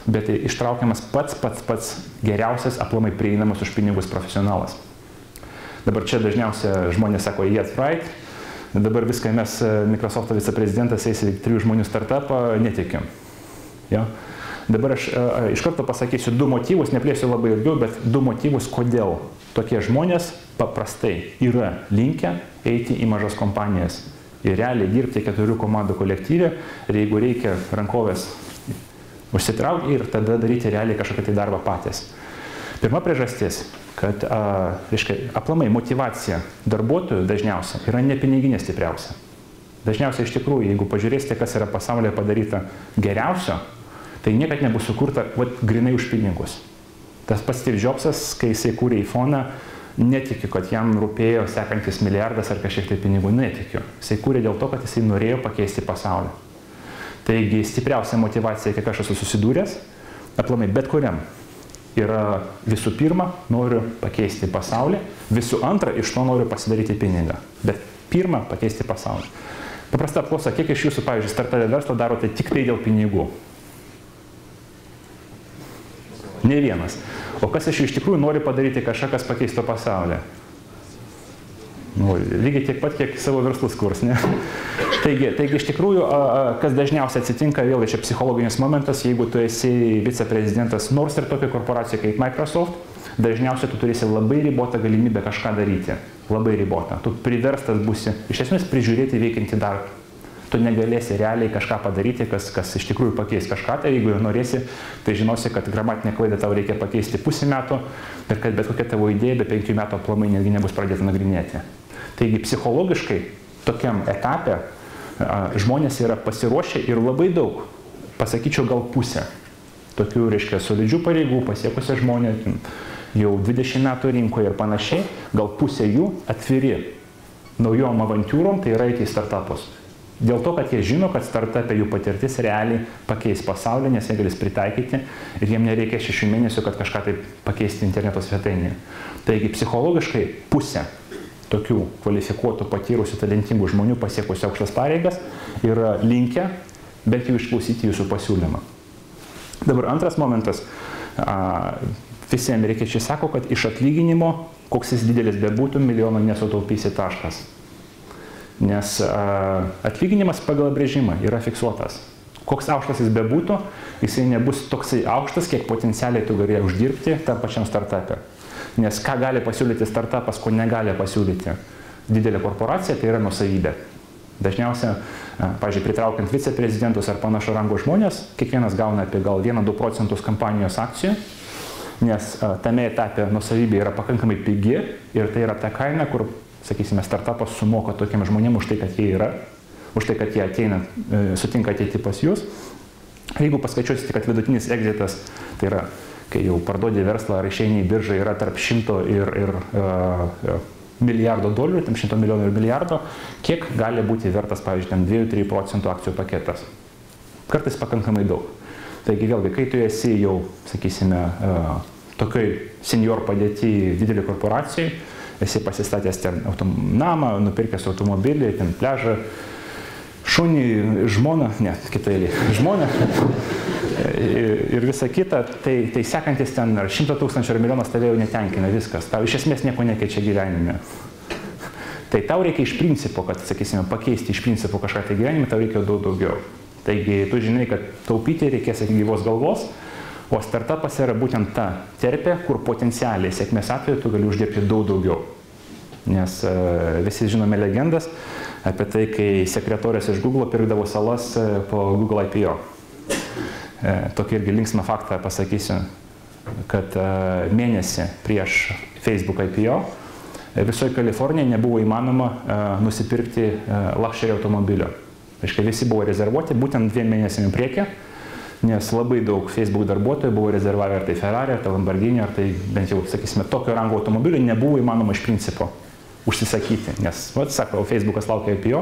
bet ištraukiamas pats geriausias aplamai prieinamas už pinigus profesionalas. Dabar čia dažniausia žmonės sako, yes, right, dabar viską mes, Microsofto viceprezidentas, eis į 3 žmonių startupą, netikim. Ja? Dabar aš iš karto pasakysiu 2 motyvus, neplėsiu labai ilgiau, bet 2 motyvus, kodėl tokie žmonės paprastai yra linkę eiti į mažas kompanijas ir realiai dirbti 4 komandų kolektyve ir jeigu reikia rankovės užsitraukti ir tada daryti realiai kažkokią tai darbą patys. Pirma priežastis, kad reiškia, aplamai motyvacija darbuotojų dažniausia yra ne piniginė stipriausia. Dažniausiai iš tikrųjų, jeigu pažiūrėsite, kas yra pasaulyje padaryta geriausio, tai niekad nebus sukurta grinai už pinigus. Tas pats Steve Jobsas, kai jisai kūrė iPhone'ą, netikiu, kad jam rūpėjo sekantis milijardas ar kažkiek tai pinigų, netikiu. Jisai kūrė dėl to, kad jisai norėjo pakeisti pasaulį. Taigi stipriausia motyvacija, kiek aš esu susidūręs, aplamai bet kuriam, yra visų pirma, noriu pakeisti pasaulį, visų antra, iš to noriu pasidaryti pinigą. Bet pirma, pakeisti pasaulį. Paprasta apklausa, kiek iš jūsų, pavyzdžiui, startavę verslą darote tik tai dėl pinigų? Ne vienas. O kas iš tikrųjų nori padaryti kažką, kas pakeistų pasaulį? Lygiai tiek pat, kiek savo verslus kurs, ne? Taigi iš tikrųjų, kas dažniausiai atsitinka, vėl čia psichologinis momentas, jeigu tu esi viceprezidentas nors ir tokia korporacija kaip Microsoft, dažniausiai tu turėsi labai ribotą galimybę kažką daryti. Labai ribotą. Tu priverstas būsi, iš esmės, prižiūrėti veikiantį darbą. Tu negalėsi realiai kažką padaryti, kas iš tikrųjų pakeis kažką, tai jeigu ir norėsi, tai žinosi, kad gramatinę klaidą tau reikia pakeisti 0,5 metų ir kad bet kokia tavo idėja be 5 metų aplamai netgi nebus pradėta nagrinėti. Taigi psichologiškai tokiam etape žmonės yra pasiruošę ir labai daug, pasakyčiau gal pusę, tokių, reiškia, solidžių pareigų pasiekusią žmonės, jau 20 metų rinkoje ir panašiai, gal pusė jų atviri naujom avantūrom, tai yra eiti į startupus. Dėl to, kad jie žino, kad startupė jų patirtis realiai pakeis pasaulį, nes jie galės pritaikyti ir jiem nereikia 6 mėnesių, kad kažką tai pakeisti interneto svetainėje. Taigi psichologiškai pusė tokių kvalifikuotų, patyrusių, talentingų žmonių pasiekusių aukštas pareigas yra linkę bent jau išklausyti jūsų pasiūlymą. Dabar antras momentas. Visi amerikiečiai sako, kad iš atlyginimo, koks jis didelis bebūtų, milijono nesutaupysi taškas. Nes atlyginimas pagal apibrėžimą yra fiksuotas. Koks aukštas jis bebūtų, jisai nebus toksai aukštas, kiek potencialiai tu galėjai uždirbti tam pačiam startupė. Nes ką gali pasiūlyti startupas, ko negali pasiūlyti didelė korporacija, tai yra nuosavybė. Dažniausiai, pavyzdžiui, pritraukiant viceprezidentus ar panašo rango žmonės, kiekvienas gauna apie gal 1–2% kompanijos akcijų, nes tame etape nuosavybė yra pakankamai pigi ir tai yra ta kaina, kur, sakysime, startupas sumoka tokiam žmonėm už tai, kad jie yra, už tai, kad jie ateina, sutinka ateiti pas jūs. Jeigu paskaičiuosite, kad vidutinis exitas, tai yra, kai jau parduodi verslą ar išeini į biržą, yra tarp 100 ir milijardo dolerių, tam 100 milijonų ir milijardo, kiek gali būti vertas, pavyzdžiui, 2–3% akcijų paketas. Kartais pakankamai daug. Taigi vėlgi, kai tu esi jau, sakysime, tokioj senior padėti didelį korporacijai, esi pasistatęs ten namą, nupirkęs automobilį, ten pležą, šunį, žmoną, ne, kitą eilį, žmoną ir visa kita, tai sekantis ten 100 000 ar milijonas tave jau netenkina, viskas, tau iš esmės nieko nekeičia gyvenime. Tai tau reikia iš principo, kad, sakysime, pakeisti iš principo kažką tai gyvenime, tau reikia daug daugiau. Taigi tu žinai, kad taupyti reikės iki gyvos galvos, o startupas yra būtent ta terpė, kur potencialiai sėkmės atveju tu gali uždirbti daug daugiau. Nes visi žinome legendas apie tai, kai sekretorės iš Google pirkdavo salas po Google IPO. Tokį irgi linksmą faktą pasakysiu, kad mėnesį prieš Facebook IPO visoje Kalifornijoje nebuvo įmanoma nusipirkti luxury automobilio. Reiškia, visi buvo rezervuoti būtent 2 mėnesiam priekį, nes labai daug Facebook darbuotojų buvo rezervavę ar tai Ferrari, ar tai Lamborghini, ar tai bent jau, sakysime, tokio rango automobilio nebuvo įmanoma iš principo užsisakyti, nes, sako, Facebookas laukia IPO,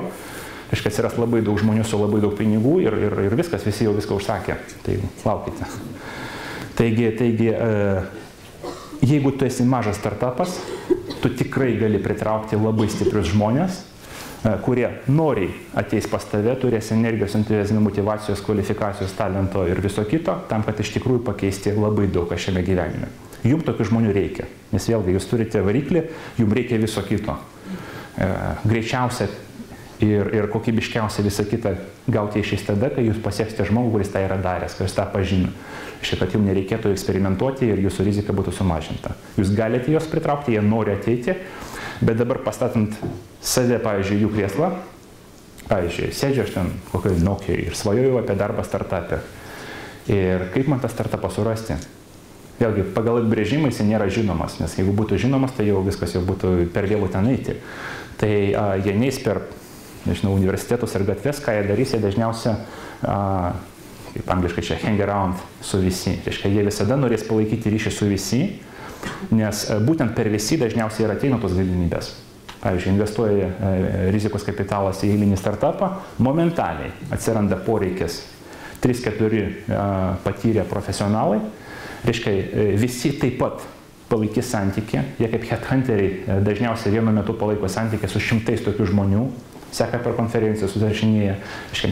reiškia, atsiras labai daug žmonių su labai daug pinigų ir viskas, visi jau viską užsakė, tai laukite. Taigi, jeigu tu esi mažas startupas, tu tikrai gali pritraukti labai stiprius žmonės, kurie noriai ateis pas tave, turės energijos, entuziazmo, motyvacijos, kvalifikacijos, talento ir viso kito, tam, kad iš tikrųjų pakeisti labai daug šiame gyvenime. Jums tokių žmonių reikia, nes vėlgi jūs turite variklį, jums reikia viso kito. Greičiausia ir kokybiškiausia visą kitą gauti išeis tada, kai jūs pasieksite žmogų, kuris tai yra daręs, kuris tą pažino. Štai, kad jums nereikėtų eksperimentuoti ir jūsų rizika būtų sumažinta. Jūs galite juos pritraukti, jie nori ateiti, bet dabar pastatant save, pavyzdžiui, jų krėslą, pavyzdžiui, sėdžiu aš ten kokioj Nokijoje ir svajoju apie darbą startupę. Ir kaip man tą startupą surasti? Vėlgi, pagal apibrėžimą jis nėra žinomas, nes jeigu būtų žinomas, tai jau viskas jau būtų per vėlų ten eiti. Tai jie neis per, nežinau, universitetus ar gatves, ką jie darys, jie dažniausia, kaip angliškai čia, hang around su VC. Reiškia, jie visada norės palaikyti ryšį su VC, nes būtent per VC dažniausiai ir ateina tos galimybės. Pavyzdžiui, investuoja rizikos kapitalas į eilinį startupą, momentaliai atsiranda poreikis 3–4 patyrę profesionalai. Reiškia, visi taip pat palaikys santykį, jie kaip headhunteriai dažniausiai vienu metu palaiko santykį su 100 tokių žmonių, seka per konferenciją, susirašinėja,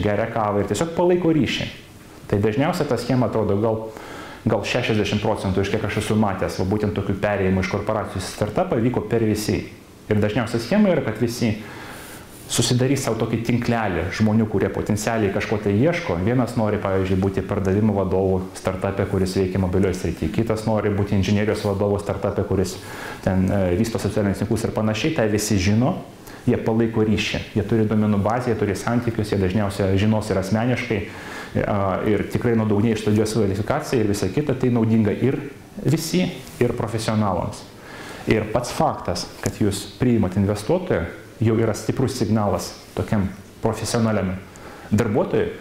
geria kavą ir tiesiog palaiko ryšį. Tai dažniausiai ta schema atrodo gal 60%, iš kiek aš esu matęs, va būtent tokių perėjimų iš korporacijų į startupą vyko per VC. Ir dažniausia schema yra, kad visi susidarys savo tokį tinklelį žmonių, kurie potencialiai kažko tai ieško. Vienas nori, pavyzdžiui, būti pardavimo vadovu startupė, kuris veikia mobilioje srityje. Kitas nori būti inžinierijos vadovu startupė, kuris ten vysto socialinius tinklus ir panašiai. Tai visi žino, jie palaiko ryšį. Jie turi duomenų bazę, jie turi santykius, jie dažniausiai žinos ir asmeniškai. Ir tikrai nuodugniai išstudijuos kvalifikaciją ir visą kitą. Tai naudinga ir visi, ir profesionalams. Ir pats faktas, kad jūs priimat investuotoją, jau yra stiprus signalas tokiam profesionaliam darbuotojui,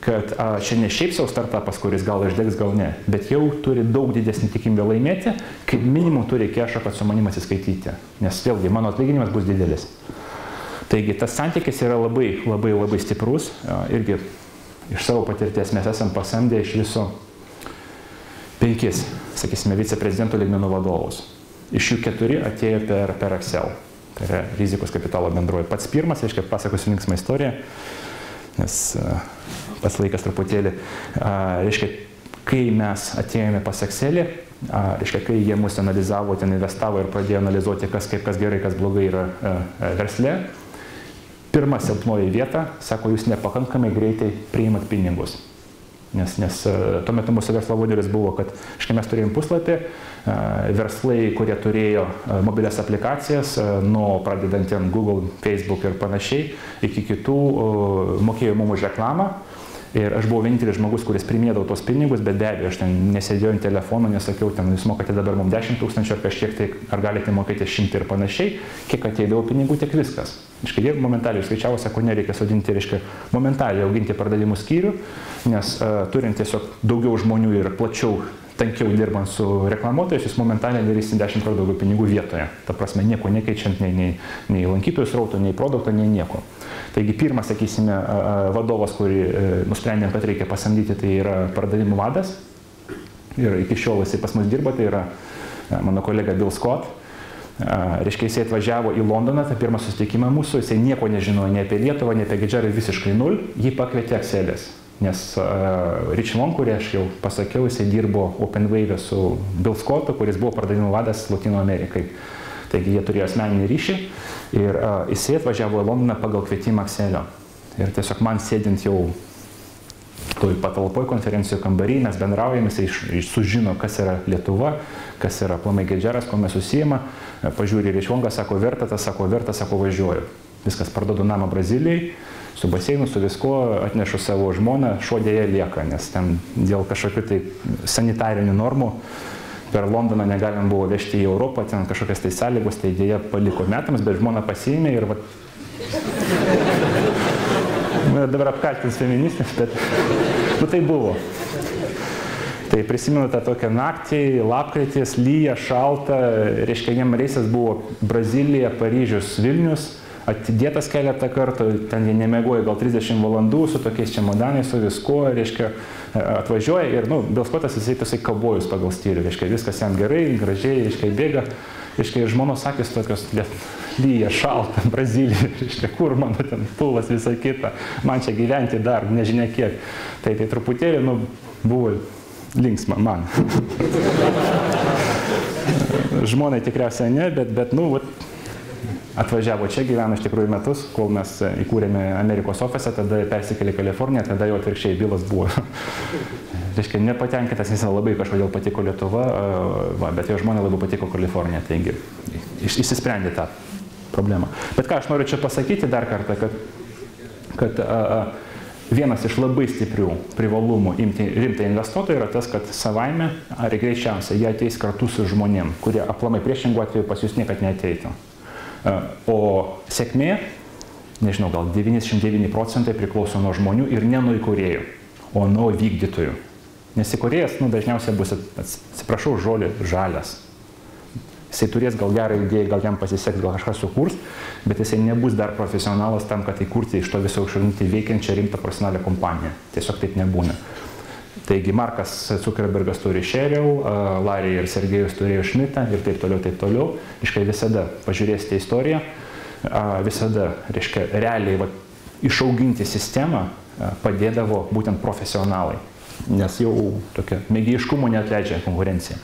kad čia ne šiaip savo startupas, kuris gal išdegs, gal ne, bet jau turi daug didesnį tikimybę laimėti, kaip minimum turi kešą, kad su manim atsiskaityti. Nes vėlgi, mano atlyginimas bus didelis. Taigi tas santykis yra labai stiprus. Irgi iš savo patirties mes esam pasamdę iš viso 5, sakysime, viceprezidentų lygmenų vadovus. Iš jų 4 atėjo per Excel. Tai yra rizikos kapitalo bendroji. Pats pirmas, reiškia, pasakosiu linksmą istoriją, nes pats laikas truputėlį. Reiškia, kai mes atėjome pas Excelį, reiškia, kai jie mus analizavo, ten investavo ir pradėjo analizuoti, kas gerai, kas blogai yra versle, pirma silpnoji vieta, sako, jūs nepakankamai greitai priimat pinigus. Nes tuo metu mūsų verslo modelis buvo, kad mes turėjom puslapį, verslai, kurie turėjo mobilias aplikacijas, nuo pradedant Google, Facebook ir panašiai, iki kitų mokėjo mums už reklamą. Ir aš buvau vienintelis žmogus, kuris primėdavo tos pinigus, bet be abejo, aš ten nesėdėjau ant telefono, nesakiau, ten jūs mokate dabar mums 10 000 ar kažkiek, tai ar galite mokėti 100 ir panašiai, kiek ateidavo pinigų, tiek viskas. Iškai jie momentaliai skaičiavo, sako, nereikia sodinti, reiškia, momentaliai auginti pardavimų skyrių, nes turint tiesiog daugiau žmonių ir plačiau, tankiau dirbant su reklamuotojais, jūs momentaliai darysit 10 kartų daugiau pinigų vietoje. Ta prasme, nieko nekeičiant nei lankytojų srauto, nei produkto, nei nieko. Taigi pirmas, sakysime, vadovas, kurį nusprendėm, kad reikia pasamdyti, tai yra pardavimų vadas. Ir iki šiol jisai pas mus dirba, tai yra mano kolega Bill Scott. Reiškia, jisai atvažiavo į Londoną, tai pirmą susitikimą mūsų, jisai nieko nežinojo nei apie Lietuvą, nei apie Gedžerą, visiškai 0, jį pakvietė Excelis. Nes Rich Long, kurį aš jau pasakiau, jisai dirbo OpenWave su Bill Scottu, kuris buvo pardavimų vadas Latino Amerikai. Taigi jie turėjo asmeninį ryšį ir jisai atvažiavo į Londoną pagal kvietimą Excelio. Ir tiesiog man sėdint jau toj patalpoj konferencijų kambarį, mes bendraujame, jisai sužino, kas yra Lietuva, kas yra aplamai Gedžeras, ko mes užsiima, pažiūri Rich Longą, sako verta, sako važiuoju. Viskas, parduodu namą Brazilijai, su baseinu, su visko, atnešu savo žmoną, šuo dėja lieka, nes ten dėl kažkokių tai sanitarinių normų per Londoną negalim buvo vežti į Europą, ten kažkokias tai sąlygos, tai dėja paliko metams, bet žmona pasiėmė ir va... Dabar apkaltins feministės, bet tai buvo. Tai prisimenu tą tokią naktį, lapkritis, lyja, šalta, reiškia, jiem reisas buvo Brazilija, Paryžius, Vilnius, atidėtas keletą kartų, ten jie nemiegojo gal 30 valandų su tokiais čemodanais, su viskuo, reiškia, atvažiuoja ir, Bill Scottas jisai tasai kaubojus pagal stilių, reiškia, viskas jam gerai, gražiai, reiškia, bėga, reiškia, žmonos sakės tokios lyja, šalta, Brazilija, reiškia, kur mano ten pulvas, visa kita, man čia gyventi dar, nežinia kiek. Tai truputėlį, buvo linksma man. Žmonai tikriausiai ne, bet atvažiavo čia, gyveno iš tikrųjų metus, kol mes įkūrėme Amerikos ofisą, tada persikėlė į Kaliforniją, tada jau atvirkščiai Bilas buvo. Reiškia, nepatenkintas, nes labai kažkodėl patiko Lietuva, bet jo žmonai labai patiko Kalifornija, taigi išsisprendė tą problemą. Bet ką aš noriu čia pasakyti dar kartą, kad vienas iš labai stiprių privalumų imti rimtą investuotoją yra tas, kad savaime, ar greičiausiai, jie ateis kartu su žmonėm, kurie aplamai priešingų atveju pas jūs niekad neateitų. O sėkmė, nežinau, gal 99% priklauso nuo žmonių ir ne nuo įkūrėjų, o nuo vykdytojų. Nes įkūrėjas, dažniausiai bus, atsiprašau, žalias. Jisai turės gal gerą idėją, gal jam pasiseks, gal kažką sukurs, bet jisai nebus dar profesionalas tam, kad įkurti iš to viso išradinti veikiančią rimtą profesionalią kompaniją. Tiesiog taip nebūna. Taigi Markas Zuckerbergas turi Sheryl, Larry ir Sergejus turėjo Schmidtą ir taip toliau. Reiškia, visada pažiūrėsite istoriją, visada, reiškia, realiai išauginti sistemą padėdavo būtent profesionalai, nes jau tokia mėgėjiškumo neatleidžia konkurencija.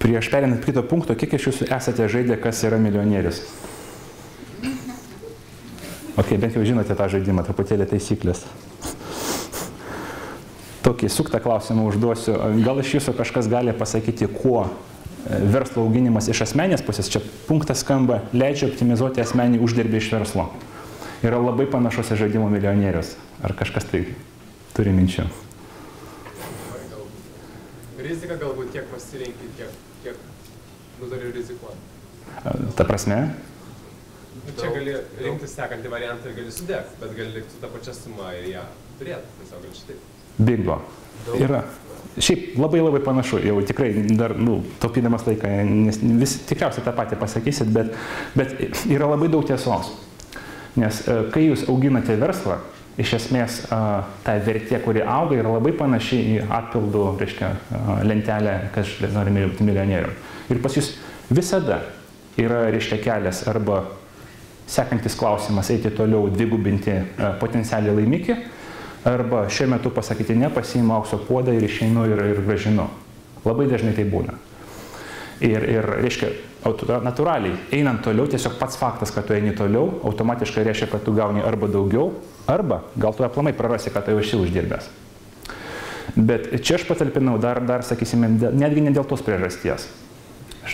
Prieš perinant prie kito punkto, kiek iš jūsų esate žaidę, kas yra milijonierius? Ok, bent jau žinote tą žaidimą, truputėlį taisyklės. Tokį suktą klausimą užduosiu. Gal iš jūsų kažkas gali pasakyti, kuo verslo auginimas iš asmenės pusės, čia punktas skamba, leidžia optimizuoti asmenį uždirbį iš verslo. Yra labai panašus į žaidimo milijonierius. Ar kažkas tai turi minčių? Rizika galbūt tiek pasirinkti, kiek nutari rizikuoti. Ta prasme? Čia gali rinktis sekantį variantą ir gali sudėti, bet gali likti su tą pačią sumą ir ją turėti, tiesiog gali šitaip. Bingo. Yra. Šiaip labai panašu, jau tikrai dar, taupydamas laiką, nes vis tikriausiai tą patį pasakysit, bet yra labai daug tiesos. Nes kai jūs auginate verslą, iš esmės ta vertė, kuri auga, yra labai panaši į atpildų, reiškia, lentelę, kas nori būti milijonierium. Ir pas jūs visada yra, reiškia, kelias arba sekantis klausimas eiti toliau dvigubinti potencialiai laimikį, arba šiuo metu pasakyti ne, pasiimu aukso puodą ir išeinu ir grąžinu. Labai dažnai tai būna. Ir reiškia, natūraliai, einant toliau, tiesiog pats faktas, kad tu eini toliau, automatiškai reiškia, kad tu gauni arba daugiau, arba gal tu aplamai prarasi, kad tu jau esi uždirbęs. Bet čia aš patalpinau dar sakysime, netgi ne dėl tos priežasties.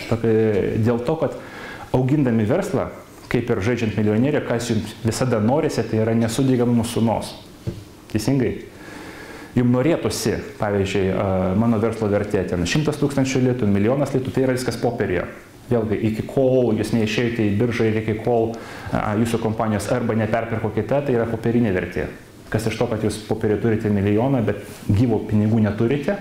Dėl to, kad augindami verslą, kaip ir žaidžiant milijonierį, kas jums visada norisi, tai yra nesudėgamų sumos. Teisingai? Jums norėtųsi, pavyzdžiui, mano verslo vertė ten 100 000 litų, 1 000 000 litų, tai yra viskas popierėje. Vėlgi, iki kol jūs neišėjote į biržą ir iki kol jūsų kompanijos arba neperpirko kita, tai yra popierinė vertė. Kas iš to, kad jūs popierį turite 1 000 000, bet gyvo pinigų neturite,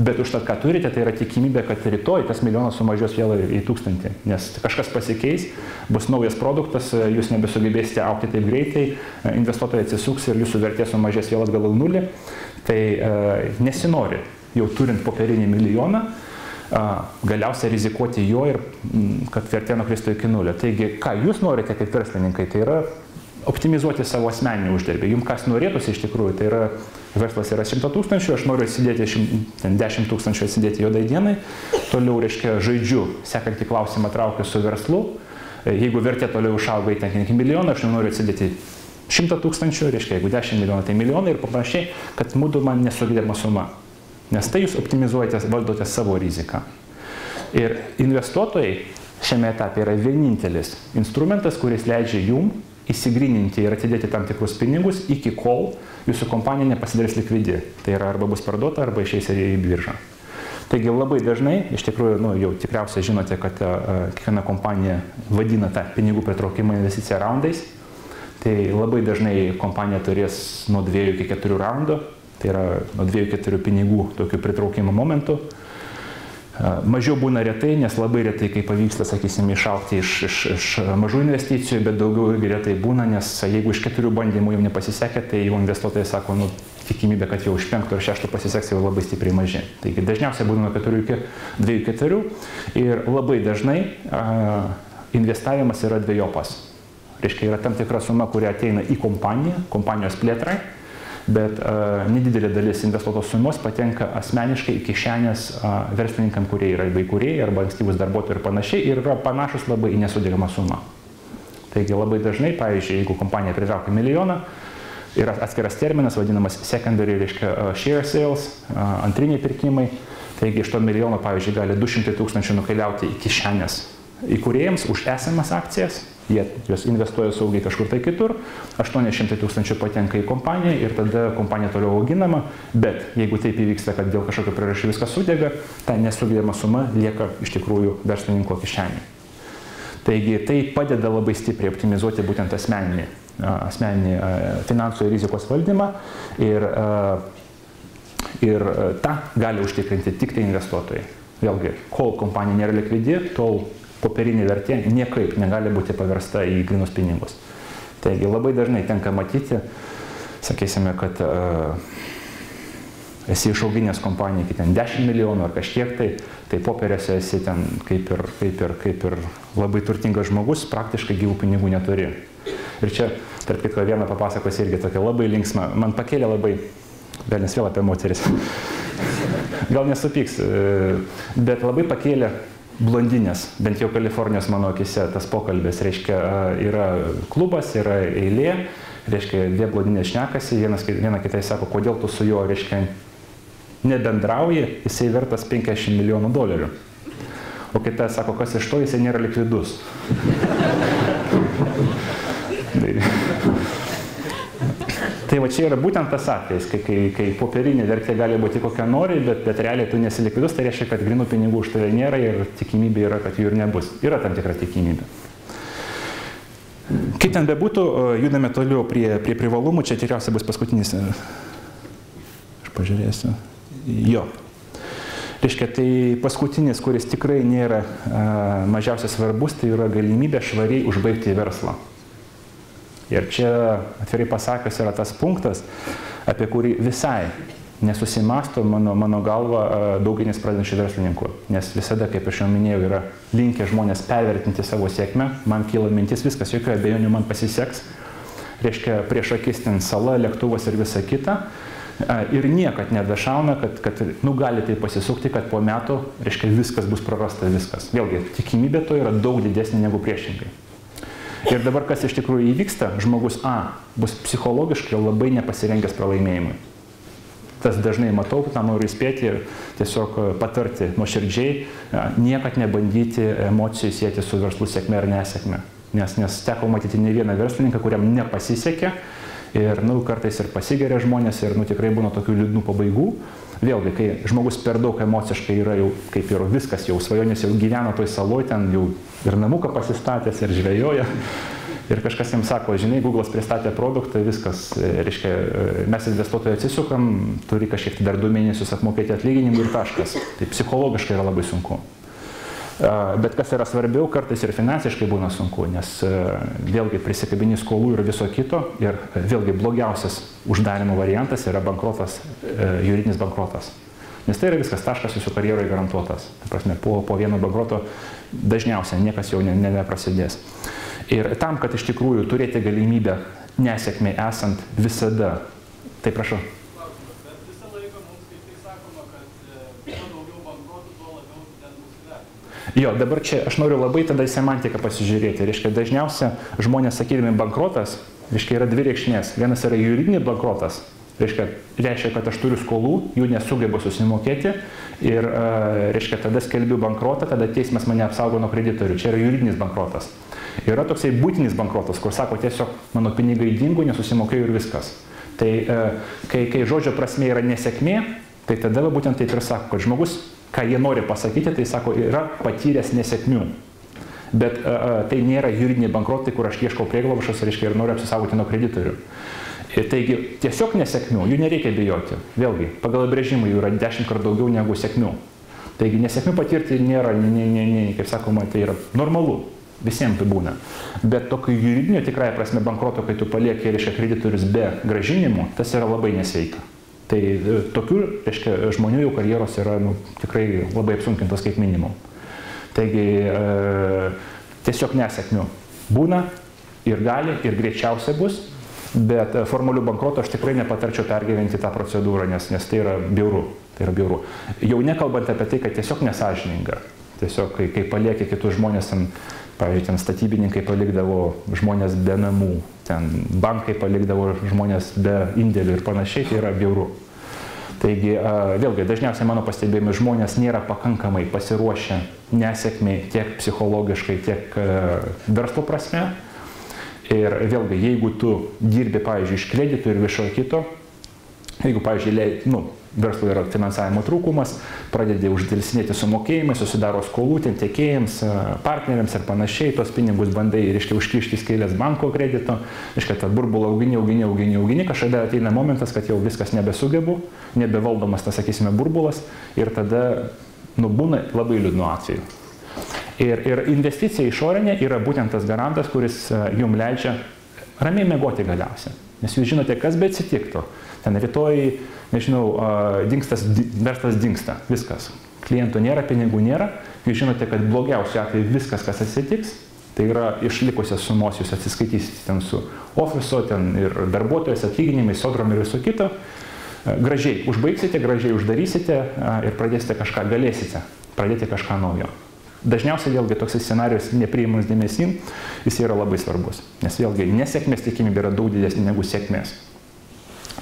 bet už tą, ką turite, tai yra tikimybė, kad rytoj tas 1 000 000 sumažės vėl į 1000, nes kažkas pasikeis, bus naujas produktas, jūs nebesugebėsite augti taip greitai, investuotojai atsisuks ir jūsų vertė sumažės vėl atgal į nulį. Tai nesinori, jau turint popierinį 1 000 000, galiausiai rizikuoti jo ir kad vertė nukristų iki nulio. Taigi, ką jūs norite kaip verslininkai, tai yra optimizuoti savo asmeninį uždarbį. Jums kas norėtųsi iš tikrųjų, tai yra verslas yra 100 000, aš noriu atsidėti 10 000 atsidėti juodai dienai, toliau, reiškia, žaidžiu, sekantį klausimą traukiu su verslu, jeigu vertė toliau išauga į 1 000 000, aš noriu atsidėti 100 000, reiškia, jeigu 10 milijonų, tai milijonai ir panašiai, kad mūdu man nesugedama suma. Nes tai jūs optimizuojate, valdote savo riziką. Ir investuotojai šiame etape yra vienintelis instrumentas, kuris leidžia jum įsigryninti ir atidėti tam tikrus pinigus, iki kol jūsų kompanija nepasidarys likvidi. Tai yra arba bus parduota, arba išeis į biržą. Taigi labai dažnai, iš tikrųjų, jau tikriausiai žinote, kad kiekviena kompanija vadina tą pinigų pritraukimą investiciją raundais. Tai labai dažnai kompanija turės nuo 2 iki 4 raundų, tai yra nuo 2 iki 4 pinigų tokių pritraukimo momentų. Mažiau būna retai, nes labai retai, kai pavyksta, sakysime, išaugti iš mažų investicijų, bet daugiau irgi retai būna, nes jeigu iš 4 bandymų jau nepasisekė, tai jau investuotojai sako, tikimybė, kad jau iš 5 ir 6 pasiseks, jau labai stipriai maži. Taigi dažniausiai būna nuo 4 iki 2-4 ir labai dažnai investavimas yra dvejopas. Reiškia, yra tam tikra suma, kuri ateina į kompaniją, kompanijos plėtrai, bet nedidelė dalis investuotos sumos patenka asmeniškai į kišenės verslininkam, kurie yra įkūrėjai arba ankstyvus darbuotojai ir panašiai, ir yra panašus labai į nesudėgamą sumą. Taigi labai dažnai, pavyzdžiui, jeigu kompanija pritraukia 1 000 000, yra atskiras terminas, vadinamas secondary, reiškia share sales, antriniai pirkimai. Taigi iš to 1 000 000, pavyzdžiui, gali 200 000 nukeliauti į kišenės įkūrėjams už esamas akcijas, jie juos investuoja saugiai kažkur tai kitur, 800 000 patenka į kompaniją ir tada kompanija toliau auginama, bet jeigu taip įvyksta, kad dėl kažkokio priežasčių viskas sudega, ta nesugedama suma lieka iš tikrųjų verslininko kišenėje. Taigi tai padeda labai stipriai optimizuoti būtent asmeninį finansų ir rizikos valdymą ir tą gali užtikrinti tik tai investuotojai. Vėlgi, kol kompanija nėra likvidi, tol popierinė vertė niekaip negali būti paversta į grynus pinigus. Taigi labai dažnai tenka matyti, sakysime, kad esi išauginęs kompaniją iki 10 milijonų ar kažkiek tai popieriuose esi ten kaip ir labai turtingas žmogus, praktiškai gyvų pinigų neturi. Ir čia, tarp kitko, vieną papasakosiu irgi tokia labai linksma, man pakėlė labai, velnias vėl apie moteris, gal nesupyks, bet labai pakėlė blondinės, bent jau Kalifornijos mano akise tas pokalbis, reiškia, yra klubas, yra eilė, reiškia, 2 blondinės šnekasi, viena kitai sako, kodėl tu su juo, reiškia, nebendrauji, jisai vertas $50 milijonų. O kita sako, kas iš to, jisai nėra likvidus. Tai va čia yra būtent tas atvejis, kai popierinė vertė gali būti kokia nori, bet realiai tu nesi likvidus, tai reiškia, kad grynų pinigų už tave nėra ir tikimybė yra, kad jų ir nebus. Yra tam tikra tikimybė. Kaip ten bebūtų, judame toliau prie privalumų, čia tikriausiai bus paskutinis. Aš pažiūrėsiu. Jo. Reiškia, tai paskutinis, kuris tikrai nėra mažiausiai svarbus, tai yra galimybė švariai užbaigti verslą. Ir čia, atvirai pasakius, yra tas punktas, apie kurį visai nesusimasto mano galva daugelis pradedančių verslininkų. Nes visada, kaip aš jau minėjau, yra linkę žmonės pervertinti savo sėkmę. Man kyla mintis, viskas, jokių abejonių man pasiseks. Reiškia, prieš akis ten sala, lėktuvas ir visa kita. Ir niekad nedašauna, kad gali tai pasisukti, kad po metų, reiškia, viskas bus prarasta, viskas. Vėlgi, tikimybė to yra daug didesnė negu priešingai. Ir dabar, kas iš tikrųjų įvyksta, žmogus bus psichologiškai labai nepasirengęs pralaimėjimui. Tas dažnai matau, tam noriu įspėti ir tiesiog patarti nuoširdžiai, niekad nebandyti emocijų sieti su verslu sėkme ar nesėkme. Nes teko matyti ne vieną verslininką, kuriam nepasisekė. Ir kartais ir pasigeria žmonės ir tikrai būna tokių liūdnų pabaigų. Vėlgi, kai žmogus per daug emociškai yra jau, kaip ir viskas, jau svajonės, jau gyvena toj saloj, ten jau ir namuką pasistatęs, ir žvejoja. Ir kažkas jiems sako, žinai, Google'as pristatė produktą, viskas, reiškia, mes investuotojai atsisukam, turi kažkiek dar 2 mėnesius apmokėti atlyginimų ir taškas. Tai psichologiškai yra labai sunku. Bet kas yra svarbiau, kartais ir finansiškai būna sunku, nes vėlgi prisikabini skolų ir viso kito. Ir vėlgi blogiausias uždarimo variantas yra bankrotas, juridinis bankrotas. Nes tai yra viskas, taškas jūsų karjeroje garantuotas. Ta prasme, po vieno bankroto dažniausiai niekas jau neprasidės. Ir tam, kad iš tikrųjų turėti galimybę nesėkmei esant visada, tai prašau. Jo, dabar čia aš noriu labai tada į semantiką pasižiūrėti. Reiškia, dažniausia žmonės sakydami bankrotas, reiškia, yra 2 reikšmės. Vienas yra juridinis bankrotas. Reiškia, kad aš turiu skolų, jų nesugebu susimokėti ir, reiškia, tada skelbiu bankrotą, tada teismas mane apsaugo nuo kreditorių. Čia yra juridinis bankrotas. Yra toksai būtinis bankrotas, kur sako tiesiog mano pinigai dingo, nesusimokėjau ir viskas. Tai kai žodžio prasme yra nesėkmė, tai tada būtent taip ir sako, kad žmogus, ką jie nori pasakyti, tai sako, yra patyręs nesėkmių. Bet tai nėra juridiniai bankrotai, kur aš ieškau prieglobsčio, reiškia, ir noriu apsisaugoti nuo kreditorių. Taigi, tiesiog nesėkmių, jų nereikia bijoti. Vėlgi, pagal apibrėžimą jų yra 10 kartų daugiau negu sėkmių. Taigi, nesėkmių patirti nėra, kaip sakoma, tai yra normalu. Visiems tai būna. Bet tokio juridinio tikrąja prasme bankroto, kai tu palieki, reiškia, kreditorius be grąžinimų, tas yra labai nesveika. Tai tokių, reiškia, žmonių jau karjeros yra tikrai labai apsunkintos kaip minimum. Taigi, tiesiog nesėkmių būna ir gali, ir greičiausiai bus, bet formalių bankrotų aš tikrai nepatarčiau pergyventi tą procedūrą, nes tai yra bjauru. Tai yra bjauru. Jau nekalbant apie tai, kad tiesiog nesąžininga. Tiesiog, kai palieki kitus žmonės, pavyzdžiui, ten statybininkai palikdavo žmonės be namų, ten bankai palikdavo žmonės be indėlių ir panašiai, tai yra bjauru. Taigi, vėlgi, dažniausiai mano pastebėjimai žmonės nėra pakankamai pasiruošę nesėkmiai tiek psichologiškai, tiek verslo prasme. Ir vėlgi, jeigu tu dirbi, pavyzdžiui, iš kreditų ir viso kito, jeigu, pavyzdžiui, verslo yra finansavimo trūkumas, pradedi uždėlsinėti sumokėjimai, susidaro skolų ten tiekėjams, partneriams ir panašiai, tos pinigus bandai, reiškia, užkišti skylės banko kredito, reiškia, tą burbulą augini, kažkada ateina momentas, kad jau viskas nebesugebu, nebevaldomas tas, sakysime, burbulas ir tada, būna labai liūdnų atvejų. Ir investicija išorinė yra būtent tas garantas, kuris jums leidžia ramiai miegoti galiausiai. Nes jūs žinote, kas be atsitiktų. Ten rytoj, nežinau, verslas dingsta, viskas. Klientų nėra, pinigų nėra. Jūs žinote, kad blogiausiu atveju viskas, kas atsitiks, tai yra išlikusias sumos jūs atsiskaitysite ten su ofiso, ten ir darbuotojas, atlyginimai, sodrom ir viso kito. Gražiai užbaigsite, gražiai uždarysite ir pradėsite kažką, galėsite pradėti kažką naujo. Dažniausiai vėlgi toks scenarijus nepriimamas dėmesin, jis yra labai svarbus. Nes vėlgi nesėkmės tikimybė yra daug didesnė negu sėkmės.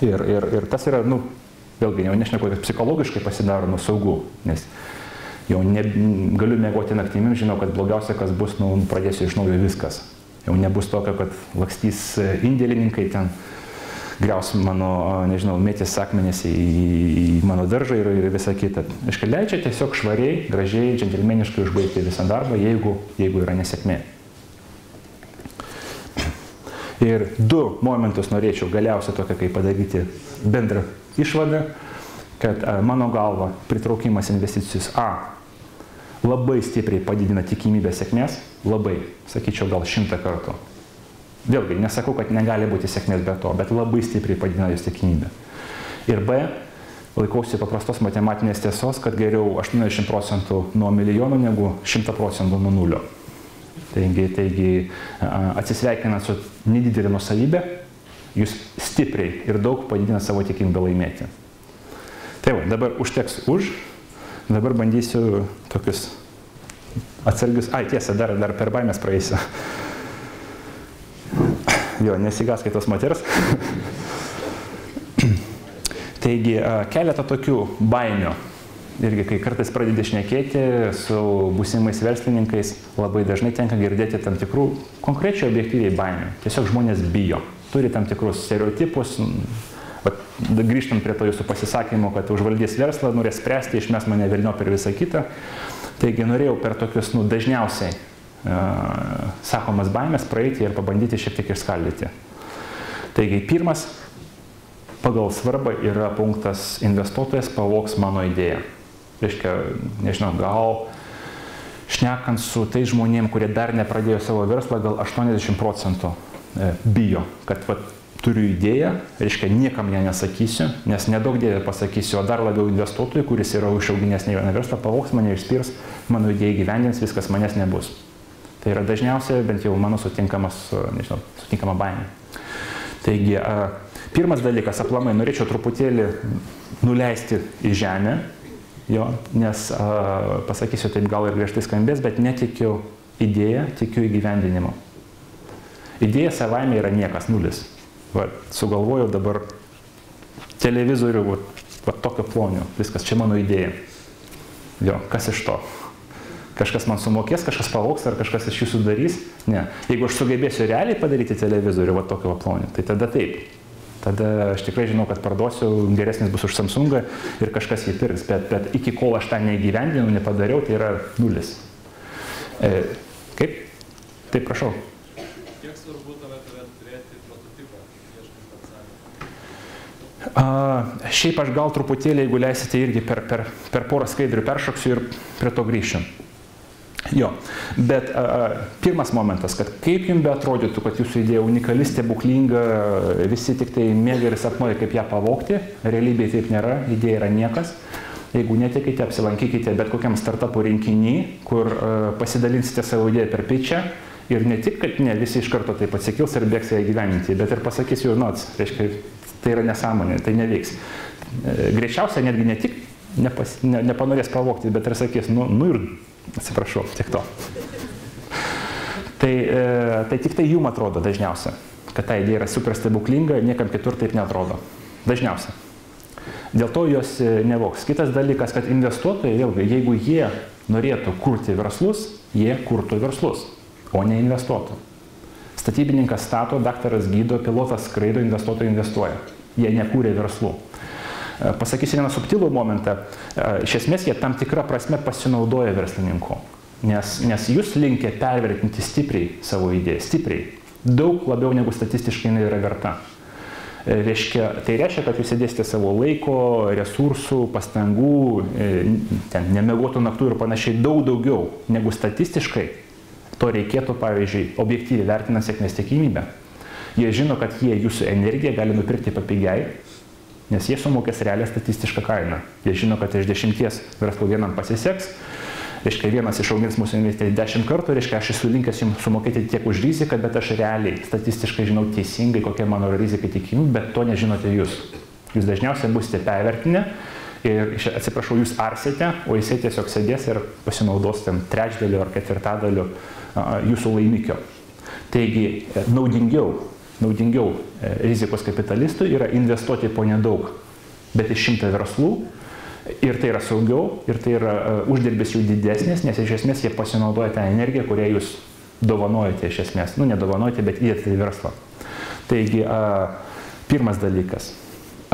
Ir tas yra, vėlgi, jau nešneku, kad psichologiškai pasidaro saugu, nes jau galiu miegoti naktimis, žinau, kad blogiausia, kas bus, pradėsiu iš naujo viskas. Jau nebus tokio, kad lakstys indėlininkai ten, griaus mano, nežinau, mėtys akmenys į mano daržą ir visą kitą. Aiškiai, leidžia tiesiog švariai, gražiai, džentelmeniškai užbaigti visą darbą, jeigu yra nesėkmė. Ir 2 momentus norėčiau galiausiai tokia, kaip padaryti bendrą išvadą. kad mano galva pritraukimas investicijos labai stipriai padidina tikimybę sėkmės, labai, sakyčiau, gal 100 kartų. Vėlgi, nesakau, kad negali būti sėkmės be to, bet labai stipriai padidina jos tikimybę. Ir B, laikausi paprastos matematinės tiesos, kad geriau 80% nuo milijono negu 100% nuo nulio. Taigi atsisveikinant su nedidelė nuosavybė, jūs stipriai ir daug padidina savo tikimybę laimėti. Tai va, dabar užteks dabar bandysiu tokius atsargius, tiesa, dar per baimės praeisiu. Jo, nesigaskit tos moters. Taigi, keletą tokių baimių. Irgi, kai kartais pradedi šnekėti su būsimais verslininkais, labai dažnai tenka girdėti tam tikrų konkrečiai objektyviai baimių. Tiesiog žmonės bijo. Turi tam tikrus stereotipus. Grįžtant prie to jūsų pasisakymo, kad užvaldys verslą, norės spręsti, išmes mane velnio per visą kitą. Taigi norėjau per tokius dažniausiai sakomas baimės praeiti ir pabandyti šiek tiek išskaldyti. Taigi pirmas pagal svarbą yra punktas investuotojas pavogs mano idėją. Reiškia, nežinau, gal šnekant su tais žmonėm, kurie dar nepradėjo savo verslą, gal 80% bijo, kad turiu idėją, reiškia, niekam ją nesakysiu, nes nedaug dievė pasakysiu, o dar labiau investuotojui, kuris yra užauginęs ne vieną verslą, pavogs mane, išspirs, mano idėją gyvendins, viskas manęs nebus. Tai yra dažniausiai, bent jau mano sutinkama baimė. Taigi, pirmas dalykas, aplamai, norėčiau truputėlį nuleisti į žemę, nes pasakysiu taip gal ir griežtai skambės, bet netikiu idėją, tikiu įgyvendinimu. Idėja savaime yra niekas, nulis. Sugalvojau dabar televizorių, tokio plonio, viskas, čia mano idėja. Kas iš to? Kažkas man sumokės, kažkas pavogs, ar kažkas iš jūsų darys? Ne. Jeigu aš sugebėsiu realiai padaryti televizorių, tokio plonio, tai tada taip. Tada aš tikrai žinau, kad parduosiu, geresnis bus už Samsungą ir kažkas jį pirks, bet iki kol aš tą neįgyvendinu, nepadariau, tai yra nulis. Kaip? Taip, prašau. Kiek svarbu tave turėti prototipą, ieškant atsakymą? Šiaip aš gal truputėlį, jeigu leisite, irgi per porą skaidrių peršoksiu ir prie to grįšiu. Bet pirmas momentas, kad kaip jums beatrodytų, kad jūsų idėja unikali, stebuklinga, visi tik tai mėga ir sapnuoja, kaip ją pavogti, realybėje taip nėra, idėja yra niekas. Jeigu netikite, apsilankykite bet kokiam startupų rinkiny, kur pasidalinsite savo idėją per pitchą ir ne tik, kad ne visi iš karto taip atsikils ir bėgs ją įgyvendinti, bet ir pasakys jau reiškia, tai yra nesąmonė, tai neveiks. Greičiausiai netgi ne tik nepanorės pavogti, bet ir sakys, ir atsiprašau, tik to. Tai tik tai jum atrodo dažniausia, kad ta idėja yra super stebuklinga, niekam kitur taip neatrodo. Dažniausia. Dėl to jos nevoks. Kitas dalykas, kad investuotojai, vėlgi, jeigu jie norėtų kurti verslus, jie kurtų verslus, o ne investuotų. Statybininkas stato, daktaras gydo, pilotas skraido, investuotojai investuoja. Jie nekūrė verslų. Pasakysiu vieną subtilų momentą. Iš esmės, jie tam tikrą prasme pasinaudoja verslininku. Nes jūs linkę pervertinti stipriai savo idėją. Stipriai. Daug labiau negu statistiškai jinai yra verta. Tai reiškia, kad jūs įdėsite savo laiko, resursų, pastangų, nemiegotų naktų ir panašiai daug daugiau negu statistiškai. To reikėtų, pavyzdžiui, objektyviai vertinant sėkmės tikimybę. Jie žino, kad jie jūsų energiją gali nupirkti papigiai, nes jie sumokės realią statistišką kainą. Jie žino, kad iš 10 verslų vienam pasiseks, reiškia, vienas išaugins mūsų investiciją 10 kartų, reiškia, aš esu linkęs jums sumokėti tiek už riziką, bet aš realiai statistiškai žinau teisingai, kokia mano rizika tikimybė, bet to nežinote jūs. Jūs dažniausiai būsite pervertinę ir, atsiprašau, jūs arsite, o jisai tiesiog sėdės ir pasinaudos ten trečdaliu ar ketvirtadaliu jūsų laimikio. Taigi, naudingiau rizikos kapitalistui yra investuoti po nedaug, bet iš 100 verslų. Ir tai yra saugiau, ir tai yra uždirbis jų didesnis, nes iš esmės jie pasinaudoja tą energiją, kurią jūs dovanojate iš esmės. Nedovanojate, bet įdėte į verslą. Taigi, pirmas dalykas.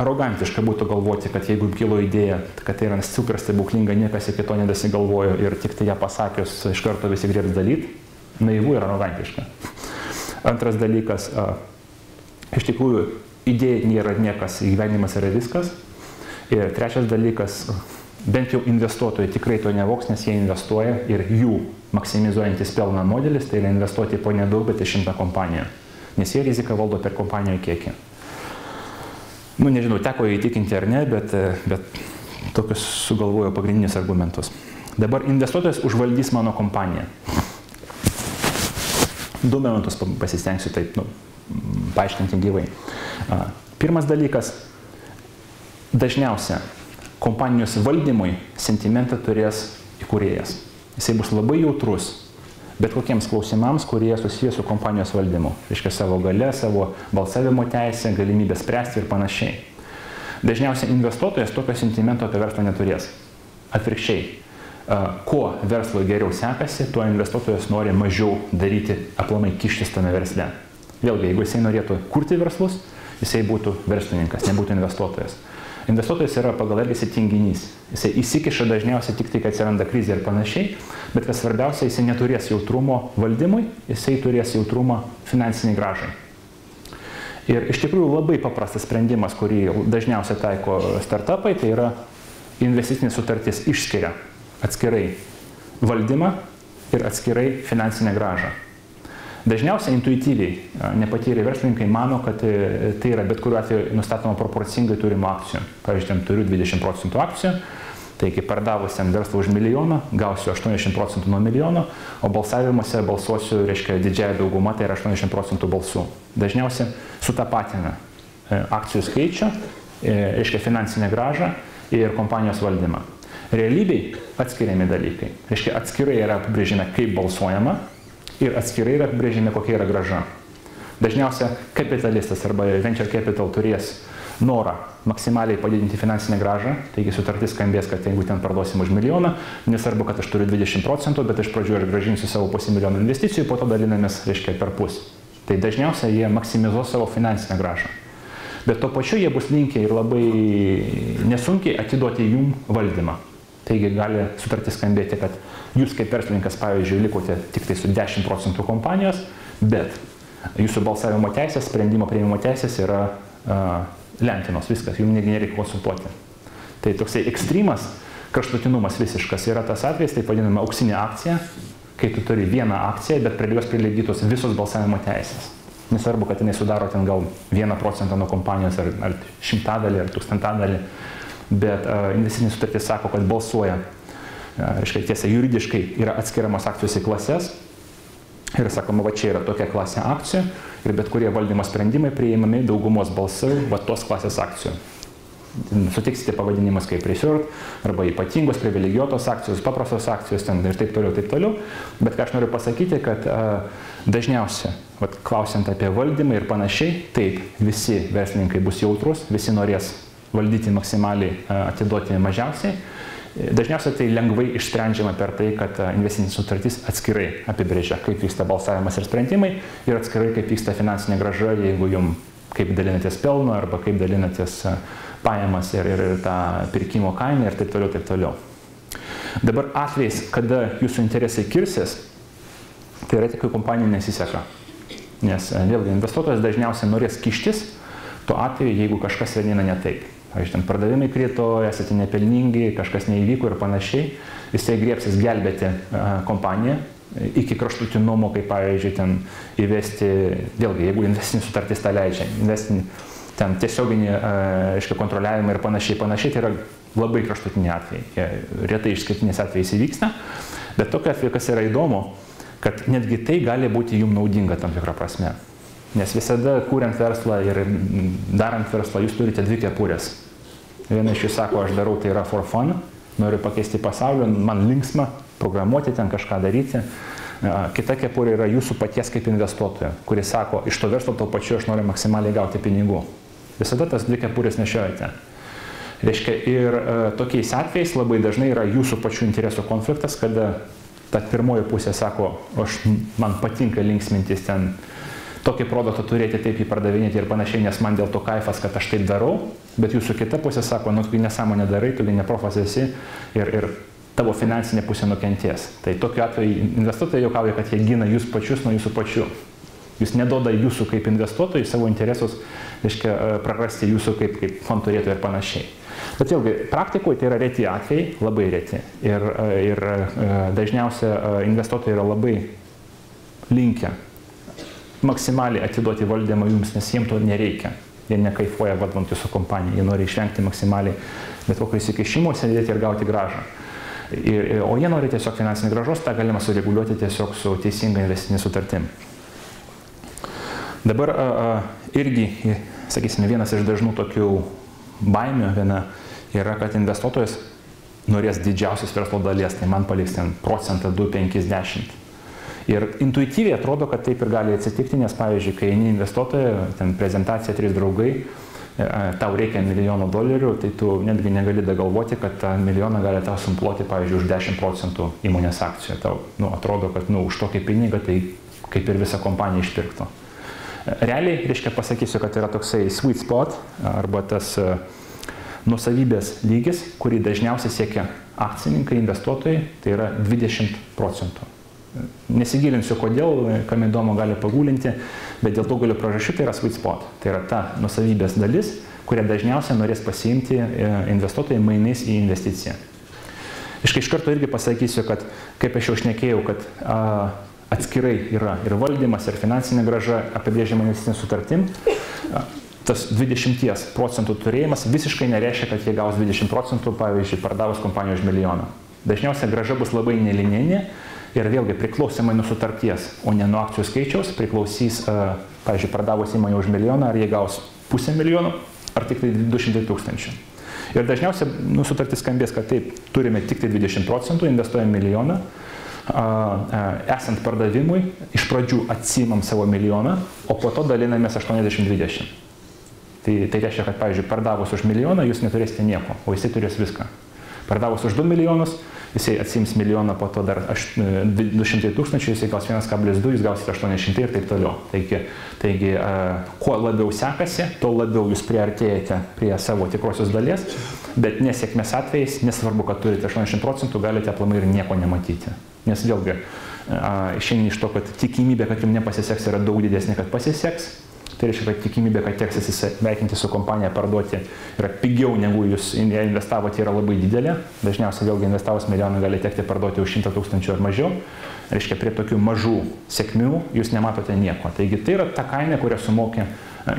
Arogantiška būtų galvoti, kad jeigu kilo idėja, kad tai yra super stebuklinga, niekas iki to nedasigalvojo ir tik tai ją pasakius iš karto visi griebs dalyt. Naivu ir arogantiška. Antras dalykas. Iš tikrųjų, idėja nėra niekas, įgyvenimas yra viskas. Ir trečias dalykas, bent jau investuotojai tikrai to nevoks, nes jie investuoja ir jų maksimizuojantis pelną modelis, tai yra investuoti po nedaug, bet į 100 kompaniją. Nes jie riziką valdo per kompanijų kiekį. Nu, nežinau, teko įtikinti ar ne, bet tokius sugalvojo pagrindinius argumentus. Dabar investuotojas užvaldys mano kompaniją. 2 minutus pasistengsiu taip, paaiškinti gyvai. Pirmas dalykas, dažniausia kompanijos valdymui sentimentą turės įkūrėjas. Jisai bus labai jautrus bet kokiems klausimams, kurie susijęs su kompanijos valdymu. Reiškia savo gale, savo balsavimo teisę, galimybę spręsti ir panašiai. Dažniausiai investuotojas tokio sentimento apie verslą neturės. Atvirkščiai, kuo verslui geriau sekasi, tuo investuotojas nori mažiau daryti, aplamai kištis tame versle. Vėlgi, jeigu jisai norėtų kurti verslus, jisai būtų verslininkas, nebūtų investuotojas. Investuotojas yra pagal elgesį tinginys. Jisai įsikiša dažniausiai tik tai, kai atsiranda krizė ir panašiai, bet kas svarbiausia, jisai neturės jautrumo valdymui, jisai turės jautrumą finansiniai grąžai. Ir iš tikrųjų labai paprastas sprendimas, kurį dažniausiai taiko startupai, tai yra investicinė sutartis išskiria atskirai valdymą ir atskirai finansinę grąžą. Dažniausiai intuityviai nepatyrę verslininkai mano, kad tai yra bet kuriuo atveju nustatoma proporcingai turimų akcijų. Pavyzdžiui, turiu 20% akcijų, tai kai pardavus ten verslą už milijoną, gausiu 80% nuo milijono, o balsavimuose balsuosiu, reiškia, didžiąją daugumą, tai yra 80% balsų. Dažniausiai sutapatina akcijų skaičių, reiškia, finansinę grąžą ir kompanijos valdymą. Realybėj atskiriami dalykai. Reiškia, atskirai yra apibrėžime, kaip balsuojama, ir atskirai yra apibrėžime, kokia yra grąža. Dažniausiai kapitalistas arba venture capital turės norą maksimaliai padidinti finansinę grąžą, taigi sutartis skambės, kad jeigu ten parduosim už milijoną, nesvarbu, kad aš turiu 20%, bet iš pradžių aš grąžinsiu savo $500 000 investicijų, po to dalinamės, reiškia, per pus. Tai dažniausiai jie maksimizuos savo finansinę grąžą. Bet tuo pačiu jie bus linkę ir labai nesunkiai atiduoti jum valdymą. Taigi gali sutartis skambėti, kad jūs kaip verslininkas, pavyzdžiui, likote tik tai su 10% kompanijos, bet jūsų balsavimo teisės, sprendimo priėmimo teisės yra lentinos, viskas, jums nereikia konsultuoti. Tai toksai ekstremas, kraštutinumas visiškas yra tas atvejis, tai vadinama auksinė akcija, kai tu turi vieną akciją, bet prie jos prilygdytos visos balsavimo teisės. Nesvarbu, kad jinai sudaro ten gal 1% nuo kompanijos, ar 100-dalį, ar 1000-dalį. Bet investicinė sutartis sako, kad balsuoja, reiškia, tiesa, juridiškai yra atskiriamos akcijos į klases ir sakoma, va čia yra tokia klasė akcijų ir bet kurie valdymo sprendimai priimami daugumos balsai va tos klasės akcijų. Sutiksite pavadinimus kaip preferred arba ypatingos, privilegijuotos akcijos, paprastos akcijos ten ir taip toliau, taip toliau. Bet ką aš noriu pasakyti, kad dažniausiai, klausiant apie valdymą ir panašiai, taip, visi verslininkai bus jautrus, visi norės valdyti maksimaliai, atiduoti mažiausiai. Dažniausiai tai lengvai išsprendžiama per tai, kad investicinė sutartis atskirai apibrėžia, kaip vyksta balsavimas ir sprendimai ir atskirai, kaip vyksta finansinė grąža, jeigu jums kaip dalinatės pelno arba kaip dalinatės pajamas ir tą pirkimo kainą ir taip toliau, taip toliau. Dabar atvejais, kada jūsų interesai kirsis, tai yra tik, kai kompanija nesiseka. Nes vėlgi investuotojas dažniausiai norės kištis tuo atveju, jeigu kažkas eina ne taip. Pavyzdžiui, ten pardavimai krito, esate nepelningi, kažkas neįvyko ir panašiai. Jisai griebsis gelbėti kompaniją iki kraštutinumo, kaip pavyzdžiui, ten įvesti, vėlgi, jeigu investicinė sutartis tą leidžia, ten tiesioginį, aiškiai, kontroliavimą ir panašiai, tai yra labai kraštutiniai atvejai. Retai išskirtiniais atvejais įvyksta, bet tokia atveju, kas yra įdomu, kad netgi tai gali būti jums naudinga tam tikrą prasme. Nes visada, kuriant verslą ir darant verslą, jūs turite dvi kepurės. Viena iš jų sako, aš darau tai yra for fun, noriu pakeisti pasaulį, man linksma programuoti, ten kažką daryti. Kita kepurė yra jūsų paties kaip investuotojo, kuris sako, iš to verslo to pačiu aš noriu maksimaliai gauti pinigų. Visada tas dvi kepurės nešiojate. Reiškia, ir tokiais atvejais labai dažnai yra jūsų pačių interesų konfliktas, kada ta pirmoji pusė sako, man patinka linksmintis ten, tokį produktą turėti, taip jį pardavinėti ir panašiai, nes man dėl to kaifas, kad aš taip darau, bet jūsų kita pusė sako, nu, tu nesąmonę darai, tu neprofas esi ir tavo finansinė pusė nukentės. Tai tokiu atveju investuotojai juokauja, kad jie gina jūs pačius nuo jūsų pačių. Jūs neduoda jūsų kaip investuotojai savo interesus, reiškia, prarasti jūsų kaip fondų turėtojų ir panašiai. Bet vėlgi, praktikoje tai yra reti atvejai, labai reti. Ir dažniausia investuotojai yra labai linkę maksimaliai atiduoti valdymą jums, nes jiems to nereikia. Jie nekaifuoja valdant jūsų kompaniją, jie nori išvengti maksimaliai bet kokio įsikišimo, sėdėti ir gauti gražą. O jie nori tiesiog finansinį gražos, tą galima sureguliuoti tiesiog su teisinga investicinė sutartim. Dabar irgi, sakysime, vienas iš dažnų tokių baimių yra, kad investuotojas norės didžiausios verslo dalies, tai man paliks ten procentą, 2, 5, 10. Ir intuityviai atrodo, kad taip ir gali atsitikti, nes pavyzdžiui, kai eini investuotoją, ten prezentacija 3 draugai, tau reikia $1 milijonų, tai tu netgi negali galvoti, kad tą milijoną gali tau sumploti, pavyzdžiui, už 10% įmonės akcijų. Tau atrodo, kad už tokį pinigą tai kaip ir visą kompaniją išpirktų. Realiai, reiškia, pasakysiu, kad yra toksai sweet spot arba tas nuosavybės lygis, kurį dažniausiai siekia akcininkai, investuotojai, tai yra 20%. Nesigilinsiu kodėl, kam įdomu gali pagūlinti, bet dėl daugelio priežasčių tai yra sweet spot. Tai yra ta nuosavybės dalis, kurią dažniausiai norės pasiimti investuotojai mainais į investiciją. Iš karto irgi pasakysiu, kad kaip aš jau šnekėjau, kad atskirai yra ir valdymas, ir finansinė grąža apibrėžiama investicinė sutartim, tas 20% turėjimas visiškai nereiškia, kad jie gaus 20%, pavyzdžiui, pardavus kompaniją už $1 milijoną. Dažniausiai grąža bus labai nelininė ir vėlgi priklausomai nuo sutarties, o ne nuo akcijų skaičiaus, priklausys, pavyzdžiui, pardavus įmonę už $1 milijoną, ar jie gaus $500 000 ar tik tai 200 000. Ir dažniausiai sutartis skambės, kad taip, turime tik tai 20%, investuojame $1 milijoną, esant pardavimui, iš pradžių atsimam savo $1 milijoną, o po to dalinamės 80-20. Tai reiškia, kad, pavyzdžiui, pardavus už $1 milijoną jūs neturėsite nieko, o jisai turės viską. Pardavus už 2 milijonus, jisai atsims $1 milijoną, po to dar 200 000, jisai gaus 1,2, jūs gausite 800 ir taip toliau. Taigi, kuo labiau sekasi, tuo labiau jūs priartėjate prie savo tikrosios dalies, bet nesėkmės atvejais, nesvarbu, kad turite 80%, galite aplamai ir nieko nematyti. Nes vėlgi, šiandien iš to, kad tikimybė, kad jums nepasiseks, yra daug didesnė, kad pasiseks. Tai reiškia, kad tikimybė, kad teks atsisveikinti su kompanija, parduoti yra pigiau negu jūs investavote, yra labai didelė. Dažniausiai vėlgi investavus $1 milijoną gali tekti parduoti už 100 000 ar mažiau. Reiškia, prie tokių mažų sėkmių jūs nematote nieko. Taigi tai yra ta kaina, kurią sumokė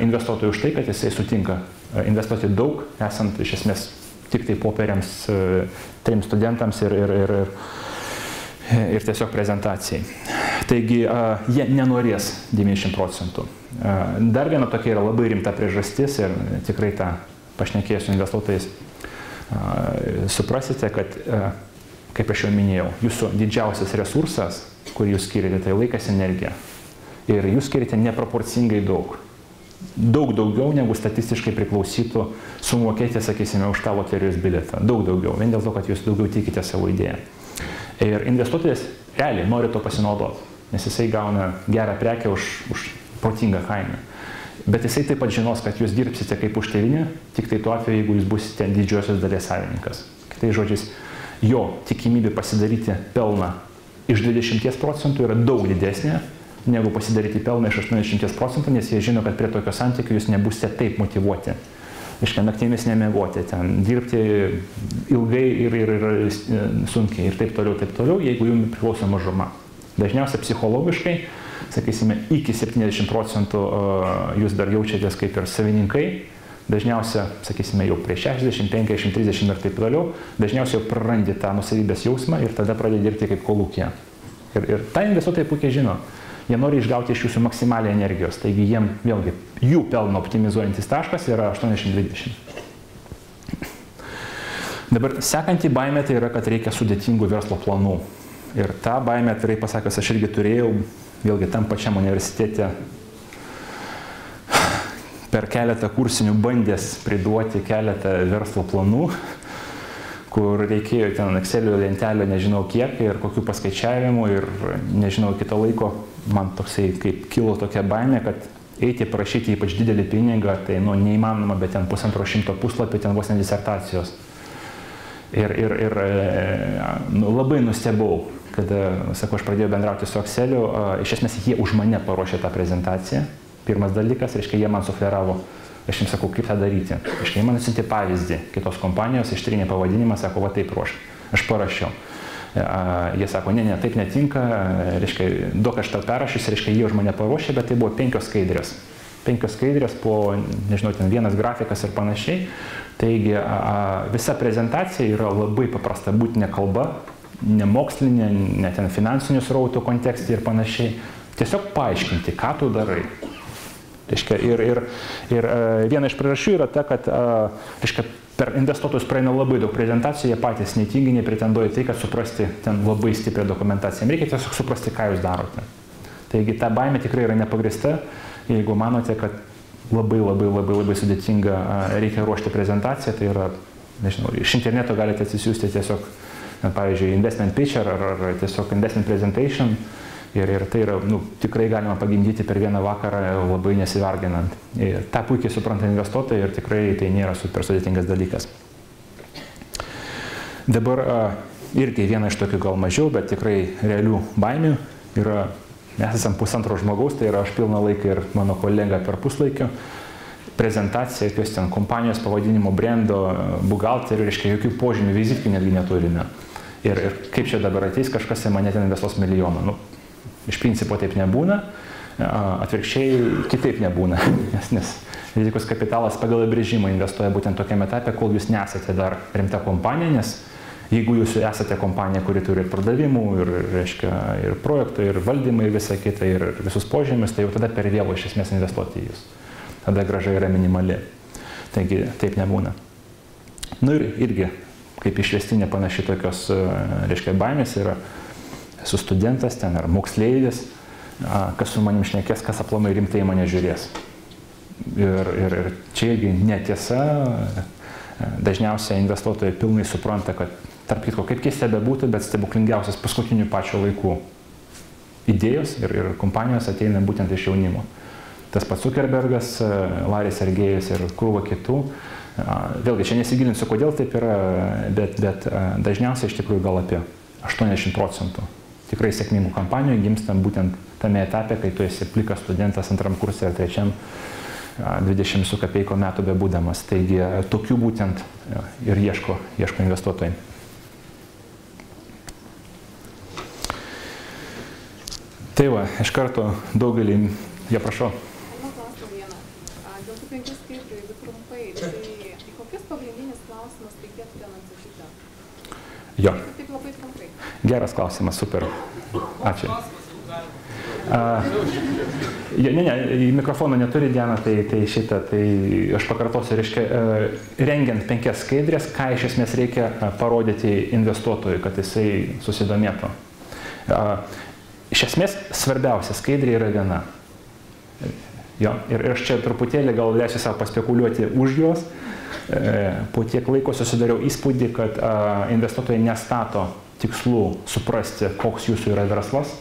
investuotojai už tai, kad jisai sutinka investuoti daug, esant iš esmės tik tai popieriams, 3 studentams ir tiesiog prezentacijai. Taigi jie nenorės 90%. Dar viena tokia yra labai rimta priežastis ir tikrai tą pašnekėjus su investuotojais suprasite, kad, kaip aš jau minėjau, jūsų didžiausias resursas, kurį jūs skiriate, tai laikas, energija. Ir jūs skiriate neproporcingai daug. Daug daugiau, negu statistiškai priklausytų sumokėti, sakysime, už tą loterijos bilietą. Daug daugiau, vien dėl to, kad jūs daugiau tikite savo idėją. Ir investuotojas realiai nori to pasinaudoti, nes jisai gauna gerą prekę už protingą kainą. Bet jisai taip pat žinos, kad jūs dirbsite kaip už tėvynę, tik tai tuo atveju, jeigu jūs busite didžiosios dalies savininkas. Kitais žodžiais, jo tikimybė pasidaryti pelną iš 20% yra daug didesnė, negu pasidaryti pelną iš 80%, nes jie žino, kad prie tokio santykių jūs nebusite taip motyvuoti. Iškia, naktimis nemiegoti, ten dirbti ilgai ir sunkiai ir taip toliau, jeigu jums priklauso mažuma. Dažniausiai psichologiškai, sakysime, iki 70% jūs dar jaučiatės kaip ir savininkai, dažniausiai, sakysime, jau prie 60, 50, 30 ir taip toliau, dažniausiai jau prarandi tą nusavybės jausmą ir tada pradedi dirbti kaip kolūkija. Ir tą investuotojai puikiai žino. Jie nori išgauti iš jūsų maksimaliai energijos, taigi jiem vėlgi jų pelno optimizuojantis taškas yra 80-20. Dabar sekanti baimė tai yra, kad reikia sudėtingų verslo planų. Ir tą baimę, atvirai pasakęs, aš irgi turėjau, vėlgi tam pačiam universitete per keletą kursinių bandęs priduoti keletą verslo planų, kur reikėjo ten Excelio lentelę nežinau kiek ir kokių paskaičiavimų ir nežinau kito laiko, man toksai kaip kilo tokia baimė, kad eiti parašyti ypač didelį pinigą, tai neįmanoma, bet ten 150 puslapį, ten vos ne disertacijos. Ir labai nustebau, kad, sakau, aš pradėjau bendrauti su Exceliu, iš esmės jie už mane paruošė tą prezentaciją. Pirmas dalykas, reiškia, jie man sufleravo Aš jiems sakau, kaip tą daryti. Reiškia, man atsiuntė pavyzdį kitos kompanijos, ištrinė pavadinimą, sako, va taip ruošk. Aš parašiau. Jie sako, ne, taip netinka, reiškia, duok aš tau perrašys, reiškia, jie už mane paruošė, bet tai buvo 5 skaidrės. 5 skaidrės po, nežinau, ten vienas grafikas ir panašiai. Taigi visa prezentacija yra labai paprasta būtinė kalba, ne mokslinė, ne ten finansinių srautų kontekstai ir panašiai. Tiesiog paaiškinti, ką tu darai. Reiškia, ir viena iš priežasčių yra ta, kad reiškia, per investuotojus praeina labai daug prezentacijų, jie patys netingi, nepretenduoja tai, kad suprasti ten labai stiprią dokumentaciją. Jiems reikia tiesiog suprasti, ką jūs darote. Taigi ta baimė tikrai yra nepagrįsta, jeigu manote, kad labai sudėtinga reikia ruošti prezentaciją, tai yra, nežinau, iš interneto galite atsisiųsti tiesiog, pavyzdžiui, investment pitch ar tiesiog investment presentation. Ir tai yra, tikrai galima pagimdyti per vieną vakarą labai nesivarginant. Ir tą puikiai supranta investuotojai ir tikrai tai nėra super sudėtingas dalykas. Dabar irgi viena iš tokių gal mažiau, bet tikrai realių baimių yra, mes esam pusantro žmogaus, tai yra aš pilną laiką ir mano kolega per puslaikio. Prezentacija, jokios ten kompanijos pavadinimo, brendo, buhalterių, reiškia, jokių požymių, vizitkių netgi neturime. Ir kaip čia dabar ateis kažkas į mane ten investuos milijoną. Iš principo taip nebūna, atvirkščiai kitaip nebūna, nes rizikos kapitalas pagal apibrėžimą investuoja būtent tokiame etape, kol jūs nesate dar rimta kompanija, nes jeigu jūs esate kompanija, kuri turi ir pardavimų, ir projektų, ir valdymą, ir visą kitą, ir visus požymius, tai jau tada per vėlu iš esmės investuoti į jūs. Tada grąža yra minimali. Taigi taip nebūna. Ir irgi, kaip išvestinė panaši tokios, reiškia, baimės yra, esu studentas ten ar moksleivis, kas su manim šnekės, kas aplamai rimtai mane žiūrės. Ir čia irgi netiesa, dažniausiai investuotojai pilnai supranta, kad tarp kitko, kaip keista bebūtų, bet stebuklingiausias paskutinių pačio laikų idėjos ir kompanijos ateina būtent iš jaunimo. Tas pats Zuckerbergas, Laris Sergejus ir krūva kitų. Vėlgi, čia nesigilinsiu, kodėl taip yra, bet dažniausiai iš tikrųjų gal apie 80% tikrai sėkmingų kompanijų gimsta būtent tame etape, kai tu esi plikas studentas antram kursui ar trečiam 20 su kapeiko metų bebūdamas. Taigi tokių būtent ir ieško investuotojai. Tai va, iš karto daugelį, prašau. Mano klausimas vienas. Dėl tų 5 skaidrių, jeigu trumpai, tai kokius pagrindinis klausimas reikėtų ten atsakyti? Jo. Taip labai trumpai. Geras klausimas, super. Ačiū. Į mikrofoną neturi Diana, tai aš pakartosiu, reiškia, rengiant 5 skaidrės, ką iš esmės reikia parodyti investuotojui, kad jisai susidomėtų. Iš esmės, svarbiausia skaidrė yra viena. Jo, ir aš čia truputėlį gal leisiu savo paspekuliuoti už jos. Po tiek laiko susidariau įspūdį, kad investuotojai nestato tikslų suprasti, koks jūsų yra verslas,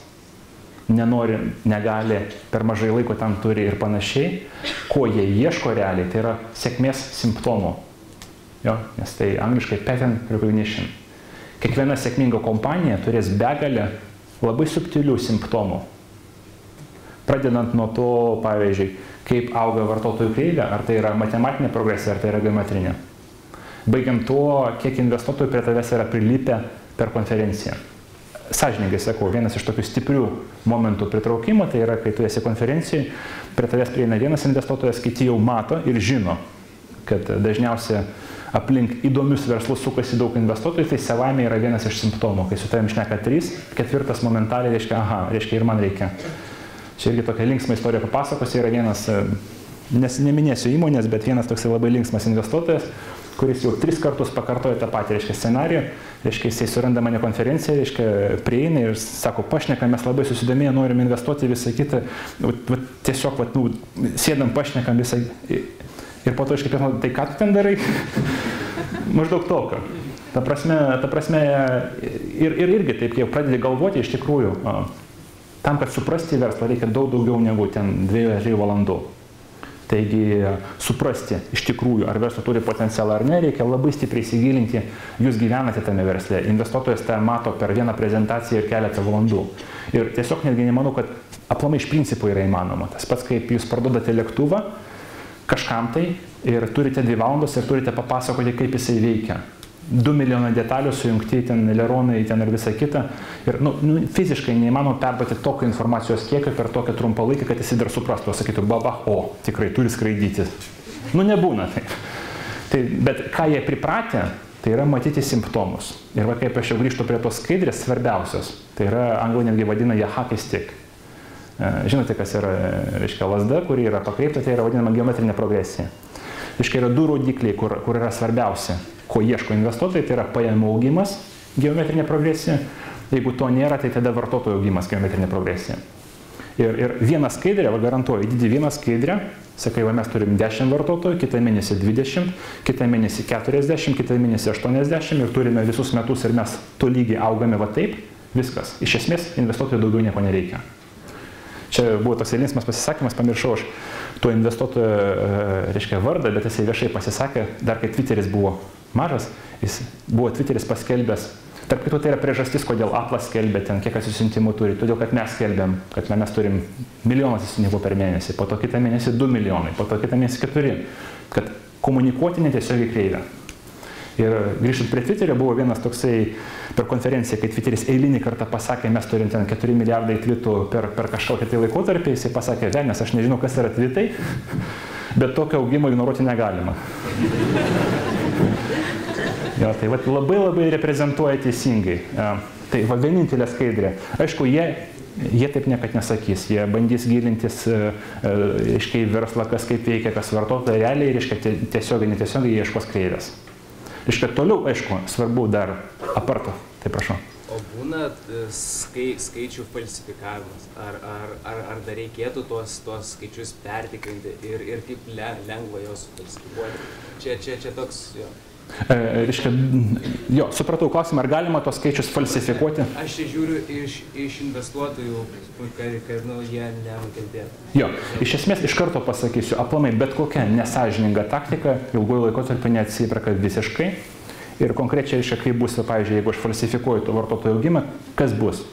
nenori, negali, per mažai laiko tam turi ir panašiai. Ko jie ieško realiai, tai yra sėkmės simptomų. Jo, nes tai angliškai pattern recognition. Kiekviena sėkminga kompanija turės begalę labai subtilių simptomų. Pradedant nuo to, pavyzdžiui, kaip auga vartotojų kreivė, ar tai yra matematinė progresija, ar tai yra geometrinė. Baigiant tuo, kiek investuotojų prie tavęs yra prilipę per konferenciją. Sąžiningai sakau, vienas iš tokių stiprių momentų pritraukimo, tai yra, kai tu esi konferencijai, prie tavęs prieina vienas investuotojas, kiti jau mato ir žino, kad dažniausiai aplink įdomius verslus sukasi daug investuotojų, tai savaime yra vienas iš simptomų. Kai su tavim šneka 3, 4 momentaliai reiškia, reiškia ir man reikia. Čia irgi tokia linksma istorija papasakosiu, yra vienas, neminėsiu įmonės, bet vienas toksai labai linksmas investuotojas, kuris jau 3 kartus pakartoja tą patį, reiškia, scenarijų, reiškia, jisai suranda mane konferenciją, reiškia, prieina ir sako, pašnekam, mes labai susidomėję, norim investuoti visą kitą, tiesiog, sėdam, pašnekam visą, ir po to, iškaip, tai ką tu ten darai? Maždaug tokio. Ta prasme, ir irgi taip, jau pradedi galvoti, iš tikrųjų, tam, kad suprasti verslą, reikia daug daugiau negu ten 2-3 valandų. Taigi suprasti iš tikrųjų, ar verslo turi potencialą ar ne, reikia labai stipriai įsigilinti, jūs gyvenate tame versle, investuotojas tą mato per vieną prezentaciją ir keletą valandų. Ir tiesiog netgi nemanau, kad aplamai iš principo yra įmanoma. Tas pats, kaip jūs parduodate lėktuvą, kažkam tai ir turite 2 valandas ir turite papasakoti, kaip jisai veikia. 2 milijonai detalių sujungti, ten eleronai, ten ir visa kita. Ir fiziškai neįmanoma perduoti tokio informacijos kiekio per tokią trumpą laiką, kad jisai dar suprastų, sakytų, baba, tikrai turi skraidyti. Nebūna taip. Bet ką jie pripratę, tai yra matyti simptomus. Ir kaip aš jau grįžtu prie tos skaidrės svarbiausios, tai yra anglai netgi vadina ją hockey stick. Žinote, kas yra, lasda, kuri yra pakreipta, tai yra vadinama geometrinė progresija. Yra 2 rodikliai, kur yra svarbiausia, ko ieško investuotojai, tai yra pajamų augimas, geometrinė progresija. Jeigu to nėra, tai tada vartotojų augimas, geometrinė progresija. Ir vieną skaidrę, garantuoju, įdedi vieną skaidrę, sakai, mes turim 10 vartotojų, kitą mėnesį 20, kitą mėnesį 40, kitą mėnesį 80 ir turime visus metus ir mes tolygiai augame taip, viskas. Iš esmės, investuotojų daugiau nieko nereikia. Čia buvo toks linksmas pasisakymas, pamiršau aš to investuotojo vardą, bet jisai viešai pasisakė, dar kai Twitteris buvo mažas, jis buvo Twitteris paskelbęs. Tarp kitų, tai yra priežastis, kodėl Apple skelbė ten, kiek susiuntimų turi, todėl kad mes skelbėm, kad mes turim 1 milijoną susiuntimų per mėnesį, po to kitą mėnesį 2 milijonai, po to kitą mėnesį 4, kad komunikuoti netiesiogiai kreivę. Ir grįžtant prie Twitterio, buvo vienas toksai per konferenciją, kai Twitteris eilinį kartą pasakė, mes turim ten 4 milijardai twitų per kažkokią tai laikotarpį, jisai pasakė, velnias, aš nežinau, kas yra twitai, bet tokio augimo ignoruoti negalima. Jo, tai labai reprezentuoja teisingai. Tai vienintelė skaidrė. Aišku, jie taip niekad nesakys, jie bandys gilintis į verslą, kas kaip veikia, kas vartotojai realiai, tiesiogiai, netiesiogiai ieškos kreivės. Toliau, aišku, svarbu dar aparto, tai prašau. O būna skaičių falsifikavimas, ar dar reikėtų tuos skaičius pertikrinti ir kaip lengva juos falsifikuoti? Čia toks, jo. Jo, supratau klausimą, ar galima tos skaičius falsifikuoti? Aš čia žiūriu iš investuotojų, kad jie nenukentėtų. Jo, iš esmės iš karto pasakysiu, aplamai bet kokia nesąžininga taktika ilguoju laikotarpiu neatsiperka visiškai. Ir konkrečiai, kaip bus, pavyzdžiui, jeigu aš falsifikuoju to vartotojų augimą, kas bus?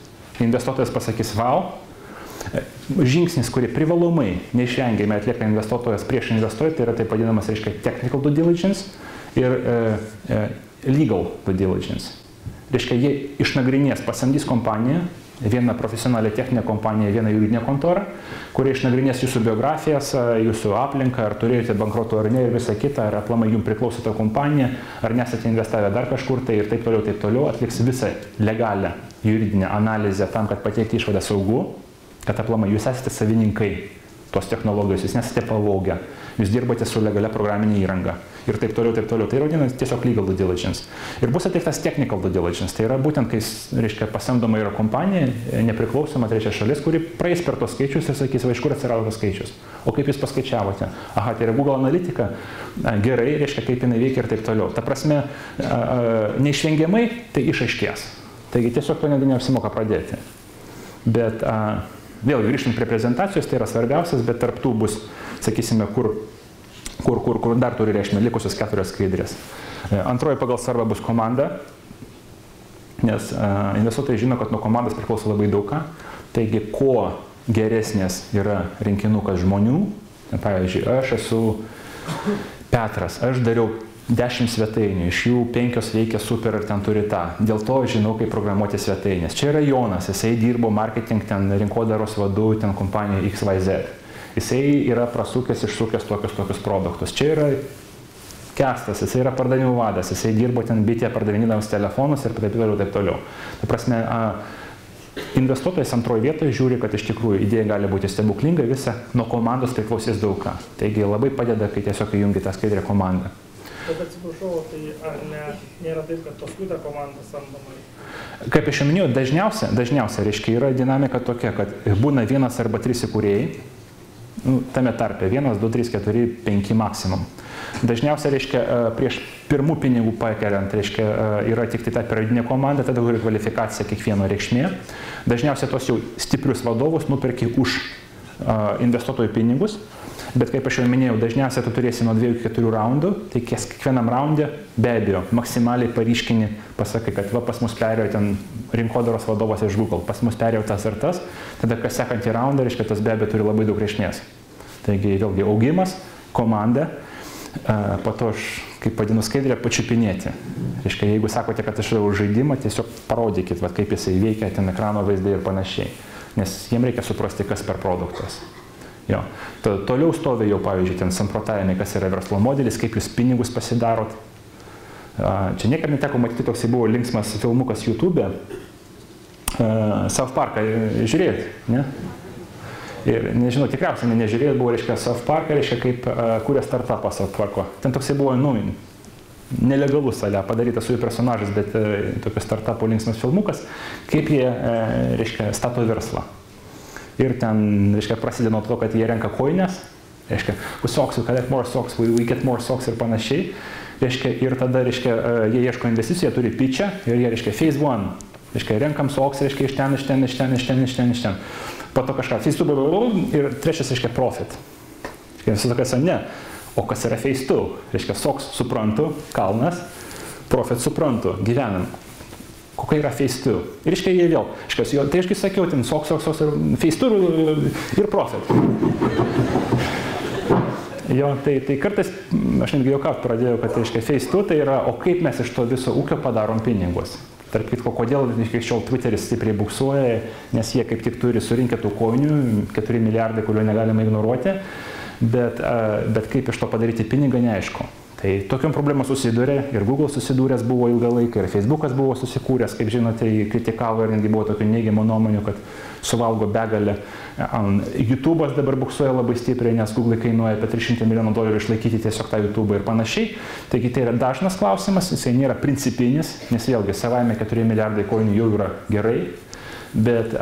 Investuotojas pasakys, žingsnis, kurį privalomai neišvengiamai atlieka investuotojas prieš investuojant, tai yra taip vadinamas, technical due diligence ir legal due diligence. Jie išnagrinės, pasamdys kompaniją, vieną profesionalią techninę kompaniją, vieną juridinę kontorą, kurie išnagrinės jūsų biografijas, jūsų aplinką, ar turėjote bankrotų ar ne ir visą kitą, ar aplamai jums priklauso ta kompanija, ar nesate investavę dar kažkur tai ir taip toliau, atliks visą legalią juridinę analizę tam, kad pateikti išvadą saugu, kad aplamai jūs esate savininkai tos technologijos, jūs nesate pavogę, jūs dirbate su legalia programinė įranga ir taip toliau. Tai yra tiesiog legal due diligence. Ir bus atliktas technical due diligence, tai yra būtent, kai, pasamdoma yra kompanija, nepriklausoma trečia šalis, kuri praeis per tos skaičius ir sakys, iš kur atsirado tas skaičius. O kaip jūs paskaičiavote? Aha, tai yra Google Analytica, gerai, kaip jinai veikia ir taip toliau. Ta prasme, neišvengiamai tai išaiškės. Taigi tiesiog to neapsimoka pradėti. Bet vėl grįžtant prie prezentacijos, tai yra svarbiausias, bet tarp tų bus, sakysime, kur dar turi reikšmę likusios 4 skaidrės. Antroji pagal svarbą bus komanda, nes investuotojai žino, kad nuo komandos priklauso labai daug ką. Taigi, kuo geresnės yra rinkinukas žmonių, pavyzdžiui, aš esu Petras, aš dariau 10 svetainių, iš jų 5 veikia super ir ten turi tą. Dėl to žinau, kaip programuoti svetainės. Čia yra Jonas, jisai dirbo marketing, ten rinkodaros vadu, ten kompanija XYZ. Jisai yra prasukęs, išsukęs tokius produktus. Čia yra Kestas, jisai yra pardavimų vadas, jisai dirbo ten bitėje pardavinėdamas telefonus ir taip toliau. Tai prasme, investuotojas antroje vietoje žiūri, kad iš tikrųjų idėja gali būti stebuklinga, visa nuo komandos priklausys daug ką. Taigi labai padeda, kai tiesiog įjungi tą skaidrę komandą. Bet atsiprašau, tai ar nėra taip, kad paskui ta komanda samdoma? Kaip aš jau minėjau, dažniausia yra dinamika tokia, kad būna 1 arba 3 įkūrėjai, tame tarpe 1, 2, 3, 4, 5 maksimum. Dažniausiai, prieš pirmų pinigų pakeliant, yra tik ta periodinė komanda, tada turi kvalifikacija kiekvieno reikšmė. Dažniausiai tos jau stiprius vadovus nuperki už investuotojų pinigus, bet kaip aš jau minėjau, dažniausiai tu turėsi nuo 2 iki 4 raundų, tai kiekvienam raundė be abejo maksimaliai paryškini, pasakai, kad pas mus perėjo ten rinkodaros vadovas iš Google, pas mus perėjo tas ir tas, tada kas sekantį raundą, tas be abejo turi labai daug reikšmės. Taigi vėlgi augimas komandą, po to aš, kaip vadinu skaidrę, pačiupinėti. Reiškia, jeigu sakote, kad aš jau žaidimą, tiesiog parodykit, va, kaip jisai veikia, ten ekrano vaizdai ir panašiai. Nes jiems reikia suprasti, kas per produktas. Jo. Toliau stovi jau, pavyzdžiui, ten samprotavimai, kas yra verslo modelis, kaip jūs pinigus pasidarot. Čia niekada neteko matyti, toksai buvo linksmas filmukas YouTube'e. South Parką žiūrėjot, ne? Ir nežinau, tikriausiai nežiūrėjot, buvo, reiškia, South Parką, reiškia, kaip kūrė startupą South Parko. Ten toksai buvo, nelegalus ale padarytas su jų personažas, bet tokios startupo linksmas filmukas, kaip jie, reiškia, stato verslą. Ir ten, reiškia, prasidėjo nuo to, kad jie renka koines, reiškia, socks, we collect more socks, we get more socks ir panašiai. Reiškia, ir tada, reiškia, jie ieško investicijų, jie turi pitchą ir jie, reiškia, phase 1. Reiškia, renkam socks, reiškia, iš ten. Po to kažką, phase 2, ir trečias, reiškia, profit. Reiškia, visą tokias, ne. O kas yra phase 2? Reiškia, socks suprantu, kalnas, profit suprantu, gyvenam. Kokia yra phase 2? Ir reiškia, jie vėl. Reiškia, tai aš sakiau, ten socks ir phase 2 ir profit. Jo, tai kartais, aš netgi juokaut pradėjau, kad reiškia, phase 2 tai yra, o kaip mes iš to viso ūkio padarom pinigus. Tarp kitko, kodėl iki šiol Twitteris stipriai buksuoja, nes jie kaip tik turi surinkę tų koinių, 4 milijardai, kuriuo negalima ignoruoti, bet kaip iš to padaryti pinigą, neaišku. Tai tokiom problemom susidūrė ir Google susidūręs buvo ilgą laiką, ir Facebookas buvo susikūręs, kaip žinote, kritikavo ir netgi buvo tokių neigiamų nuomonių, kad suvalgo begalę. YouTube'as dabar buksuoja labai stipriai, nes Google kainuoja apie $300 milijonų išlaikyti tiesiog tą YouTube'ą ir panašiai. Taigi tai yra dažnas klausimas, jisai nėra principinis, nes vėlgi savaime 4 milijardai koinių jau yra gerai. Bet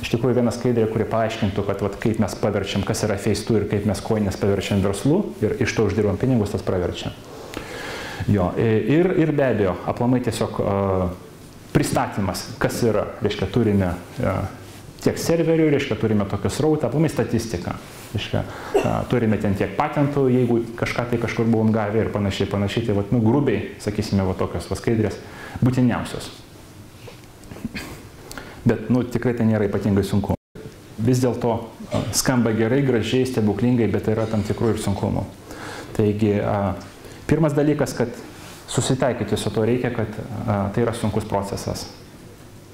iš tikrųjų viena skaidrė, kuri paaiškintų, kad kaip mes paverčiam, kas yra phase 2 ir kaip mes koinės paverčiam verslu ir iš to uždirbam pinigus, tas praverčia. Jo, ir be abejo, aplamai tiesiog pristatymas, kas yra, reiškia, turime tiek serverių, reiškia, turime tokią srautą, aplamai statistiką. Reiškia, turime ten tiek patentų, jeigu kažką tai kažkur buvom gavę ir panašiai, tai grubiai, sakysime, tokios skaidrės būtiniausios. Bet, tikrai tai nėra ypatingai sunku. Vis dėlto skamba gerai, gražiai, stebuklingai, bet yra tam tikrų ir sunkumų. Taigi, pirmas dalykas, kad susitaikyti su to reikia, kad tai yra sunkus procesas.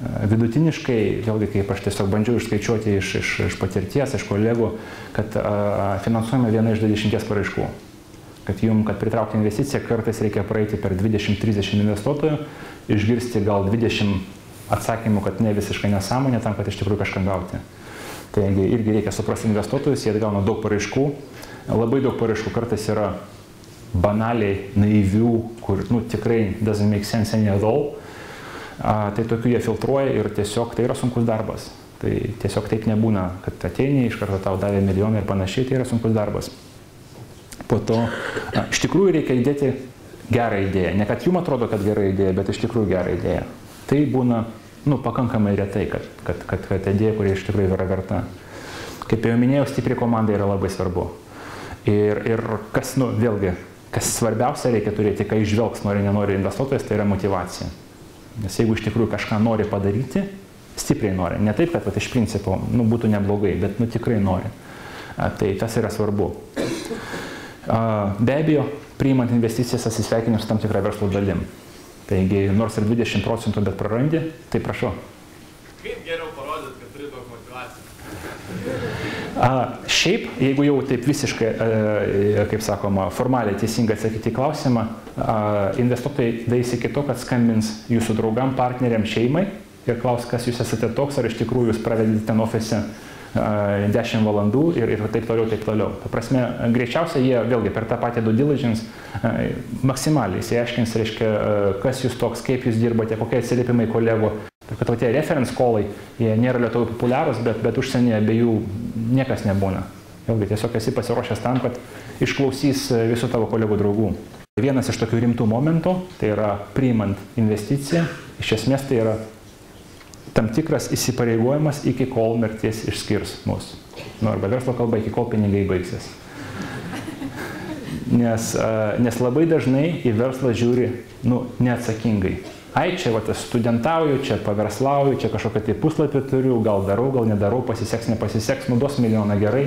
Vidutiniškai, vėlgi, kaip aš tiesiog bandžiau išskaičiuoti iš patirties, iš kolegų, kad finansuojame viena iš 20 paraiškų. Kad pritraukti investiciją, kartais reikia praeiti per 20-30 investuotojų, išgirsti gal 20 atsakymų, kad ne visiškai nesąmonė, tam, kad iš tikrųjų kažką gauti. Taigi irgi reikia suprasti investuotojus, jie gauna daug paraiškų, labai daug paraiškų kartais yra banaliai, naivių, kur tikrai doesn't make sense any at all. Tai tokių jie filtruoja ir tiesiog tai yra sunkus darbas. Tai tiesiog taip nebūna, kad ateini, iš karto tau davė milijoną ir panašiai, tai yra sunkus darbas. Po to iš tikrųjų reikia įdėti gerą idėją. Ne kad jums atrodo, kad gera idėja, bet iš tikrųjų gerą idėją. Tai būna pakankamai retai, kad idėja, kurie iš tikrųjų yra verta. Kaip jau minėjau, stipri komanda yra labai svarbu. Ir kas, vėlgi, kas svarbiausia reikia turėti, kai išvelgs nenori investuotojas, tai yra motyvacija. Nes jeigu iš tikrųjų kažką nori padaryti, stipriai nori. Ne taip, kad iš principo būtų neblogai, bet tikrai nori. Tai tas yra svarbu. Be abejo, priimant investicijas atsisveikinti su tam tikrą verslo dalim. Taigi, nors ir 20%, bet prarandi, tai prašau. Kaip geriau parodyti, kad turi daug motyvacijos? Šiaip, jeigu jau taip visiškai, kaip sakoma, formaliai teisingai atsakyti į klausimą, investuotojai daeis iki to, kad skambins jūsų draugam, partneriam, šeimai ir klaus, kas jūs esate toks, ar iš tikrųjų jūs pravedėte ten ofise 10 valandų ir taip toliau, taip toliau. Ta prasme, greičiausiai jie vėlgi per tą patį due diligence maksimaliai įsiaiškins, reiškia, kas jūs toks, kaip jūs dirbate, kokie atsiliepimai kolegų. Kad tie reference callai, jie nėra Lietuvoje populiarūs, bet užsienyje be jų niekas nebūna. Vėlgi, tiesiog esi pasiruošęs tam, kad išklausys visų tavo kolegų draugų. Vienas iš tokių rimtų momentų, tai yra priimant investiciją, iš esmės tai yra tam tikras įsipareigojimas iki kol mirties išskirs mus. Arba verslo kalba iki kol pinigai baigsis. Nes labai dažnai į verslą žiūri neatsakingai. Ai, čia studentauju, čia paverslauju, čia kažkokią tai puslapį turiu, gal darau, gal nedarau, pasiseks, nepasiseks, duos milijoną gerai.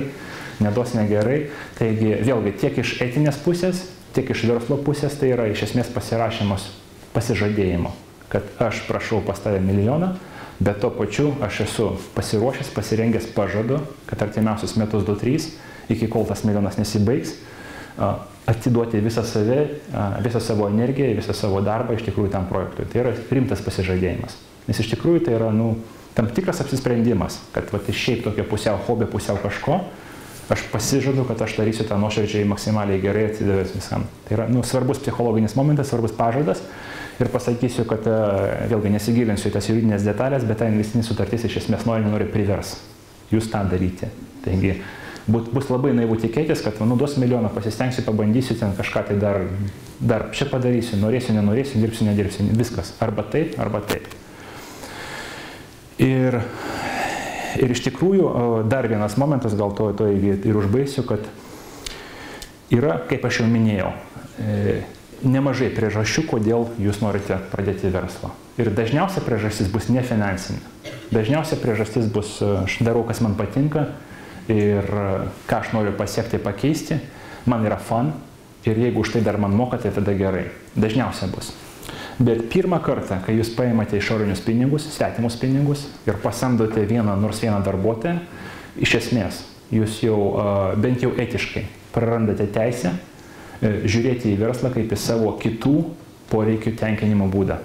neduos negerai. Taigi vėlgi tiek iš etinės pusės, tiek iš verslo pusės tai yra iš esmės pasirašymas pasižadėjimo, kad aš prašau pas tave milijoną, bet tuo pačiu aš esu pasiruošęs, pasirengęs pažadu, kad artimiausius metus 2-3, iki kol tas milijonas nesibaigs, atiduoti visą save, visą savo energiją, visą savo darbą iš tikrųjų tam projektui. Tai yra rimtas pasižadėjimas. Nes iš tikrųjų tai yra tam tikras apsisprendimas, kad šiaip tokia pusiau hobį, pusiau kažko, aš pasižadu, kad aš darysiu tą nuoširdžiai maksimaliai gerai atsidavęs viskam. Tai yra svarbus psichologinis momentas, svarbus pažadas. Ir pasakysiu, kad vėlgi nesigilinsiu į tas juridinės detalės, bet ta investicinė sutartis iš esmės nori privers jūs tą daryti. Taigi bus labai naivu tikėtis, kad duos milijoną, pasistengsiu, pabandysiu ten kažką tai dar čia padarysiu, norėsiu, nenorėsiu, dirbsiu, nedirbsiu, viskas. Arba taip, arba taip. Ir iš tikrųjų dar vienas momentas, gal to ir užbaigsiu, kad yra, kaip aš jau minėjau, nemažai priežasčių, kodėl jūs norite pradėti verslą. Ir dažniausia priežastis bus ne finansinė. Dažniausia priežastis bus, aš darau, kas man patinka ir ką aš noriu pasiekti, pakeisti, man yra fun ir jeigu už tai dar man mokate, tada gerai. Dažniausia bus. Bet pirmą kartą, kai jūs paimate išorinius pinigus, svetimus pinigus ir pasamdote nors vieną darbuotoją, iš esmės jūs jau bent jau etiškai prarandate teisę žiūrėti į verslą kaip į savo kitų poreikių tenkinimo būdą.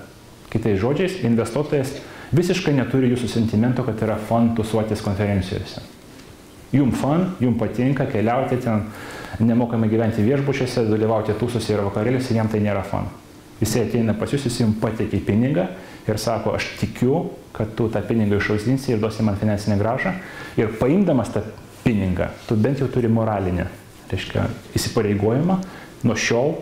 Kitais žodžiais, investuotojas visiškai neturi jūsų sentimento, kad yra fun tusuotis konferencijose. Jum fun, jum patinka, keliauti ten, nemokamai gyventi viešbučiuose, dalyvauti tūsuose ir vakarėliuose, jam tai nėra fun. Jisai ateina pas jūs, jis jums pateikia pinigą ir sako, aš tikiu, kad tu tą pinigą išausdinsi ir duosi man finansinę grąžą. Ir paimdamas tą pinigą, tu bent jau turi moralinę, reiškia, įsipareigojimą. Nuo šiol,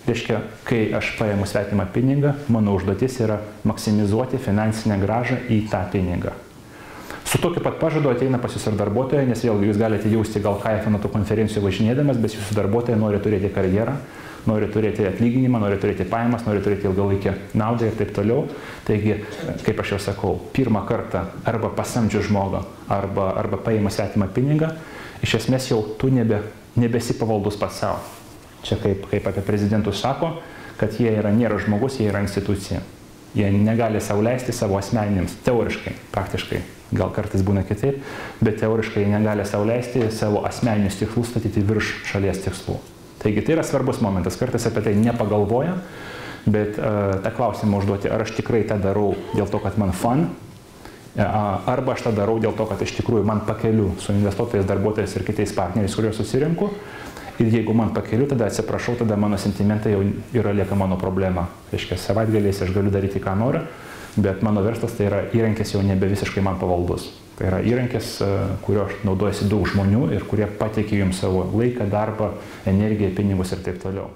reiškia, kai aš paimu svetimą pinigą, mano užduotis yra maksimizuoti finansinę grąžą į tą pinigą. Su tokiu pat pažadu ateina pas jūs ir darbuotojai, nes vėlgi jūs galite jausti gal kaifą nuo tų konferencijų važinėdamas, bet jūsų darbuotojai nori turėti karjerą, nori turėti atlyginimą, nori turėti pajamas, nori turėti ilgalaikę naudą ir taip toliau. Taigi, kaip aš jau sakau, pirmą kartą arba pasamdžiu žmogų, arba paima svetimą pinigą, iš esmės jau tu nebesi pavaldus pats savo. Čia kaip apie prezidentus sako, kad jie nėra žmogus, jie yra institucija. Jie negali sau leisti savo asmeniniams, teoriškai, praktiškai, gal kartais būna kitaip, bet teoriškai jie negali sau leisti savo asmeninius tikslus statyti virš šalies tikslų. Taigi tai yra svarbus momentas, kartais apie tai nepagalvoja, bet tą klausimą užduoti, ar aš tikrai tą darau dėl to, kad man fun, arba aš tą darau dėl to, kad iš tikrųjų man pakeliu su investuotojais, darbuotojais ir kitais partneriais, kuriuos susirinku. Ir jeigu man pakeliu, tada atsiprašau, tada mano sentimentai jau lieka mano problema. Reiškia, savaitgaliais aš galiu daryti, ką noriu, bet mano verslas tai yra įrankis jau nebe visiškai man pavaldus. Tai yra įrankis, kurio naudojasi daug žmonių ir kurie pateikia jums savo laiką, darbą, energiją, pinigus ir taip toliau.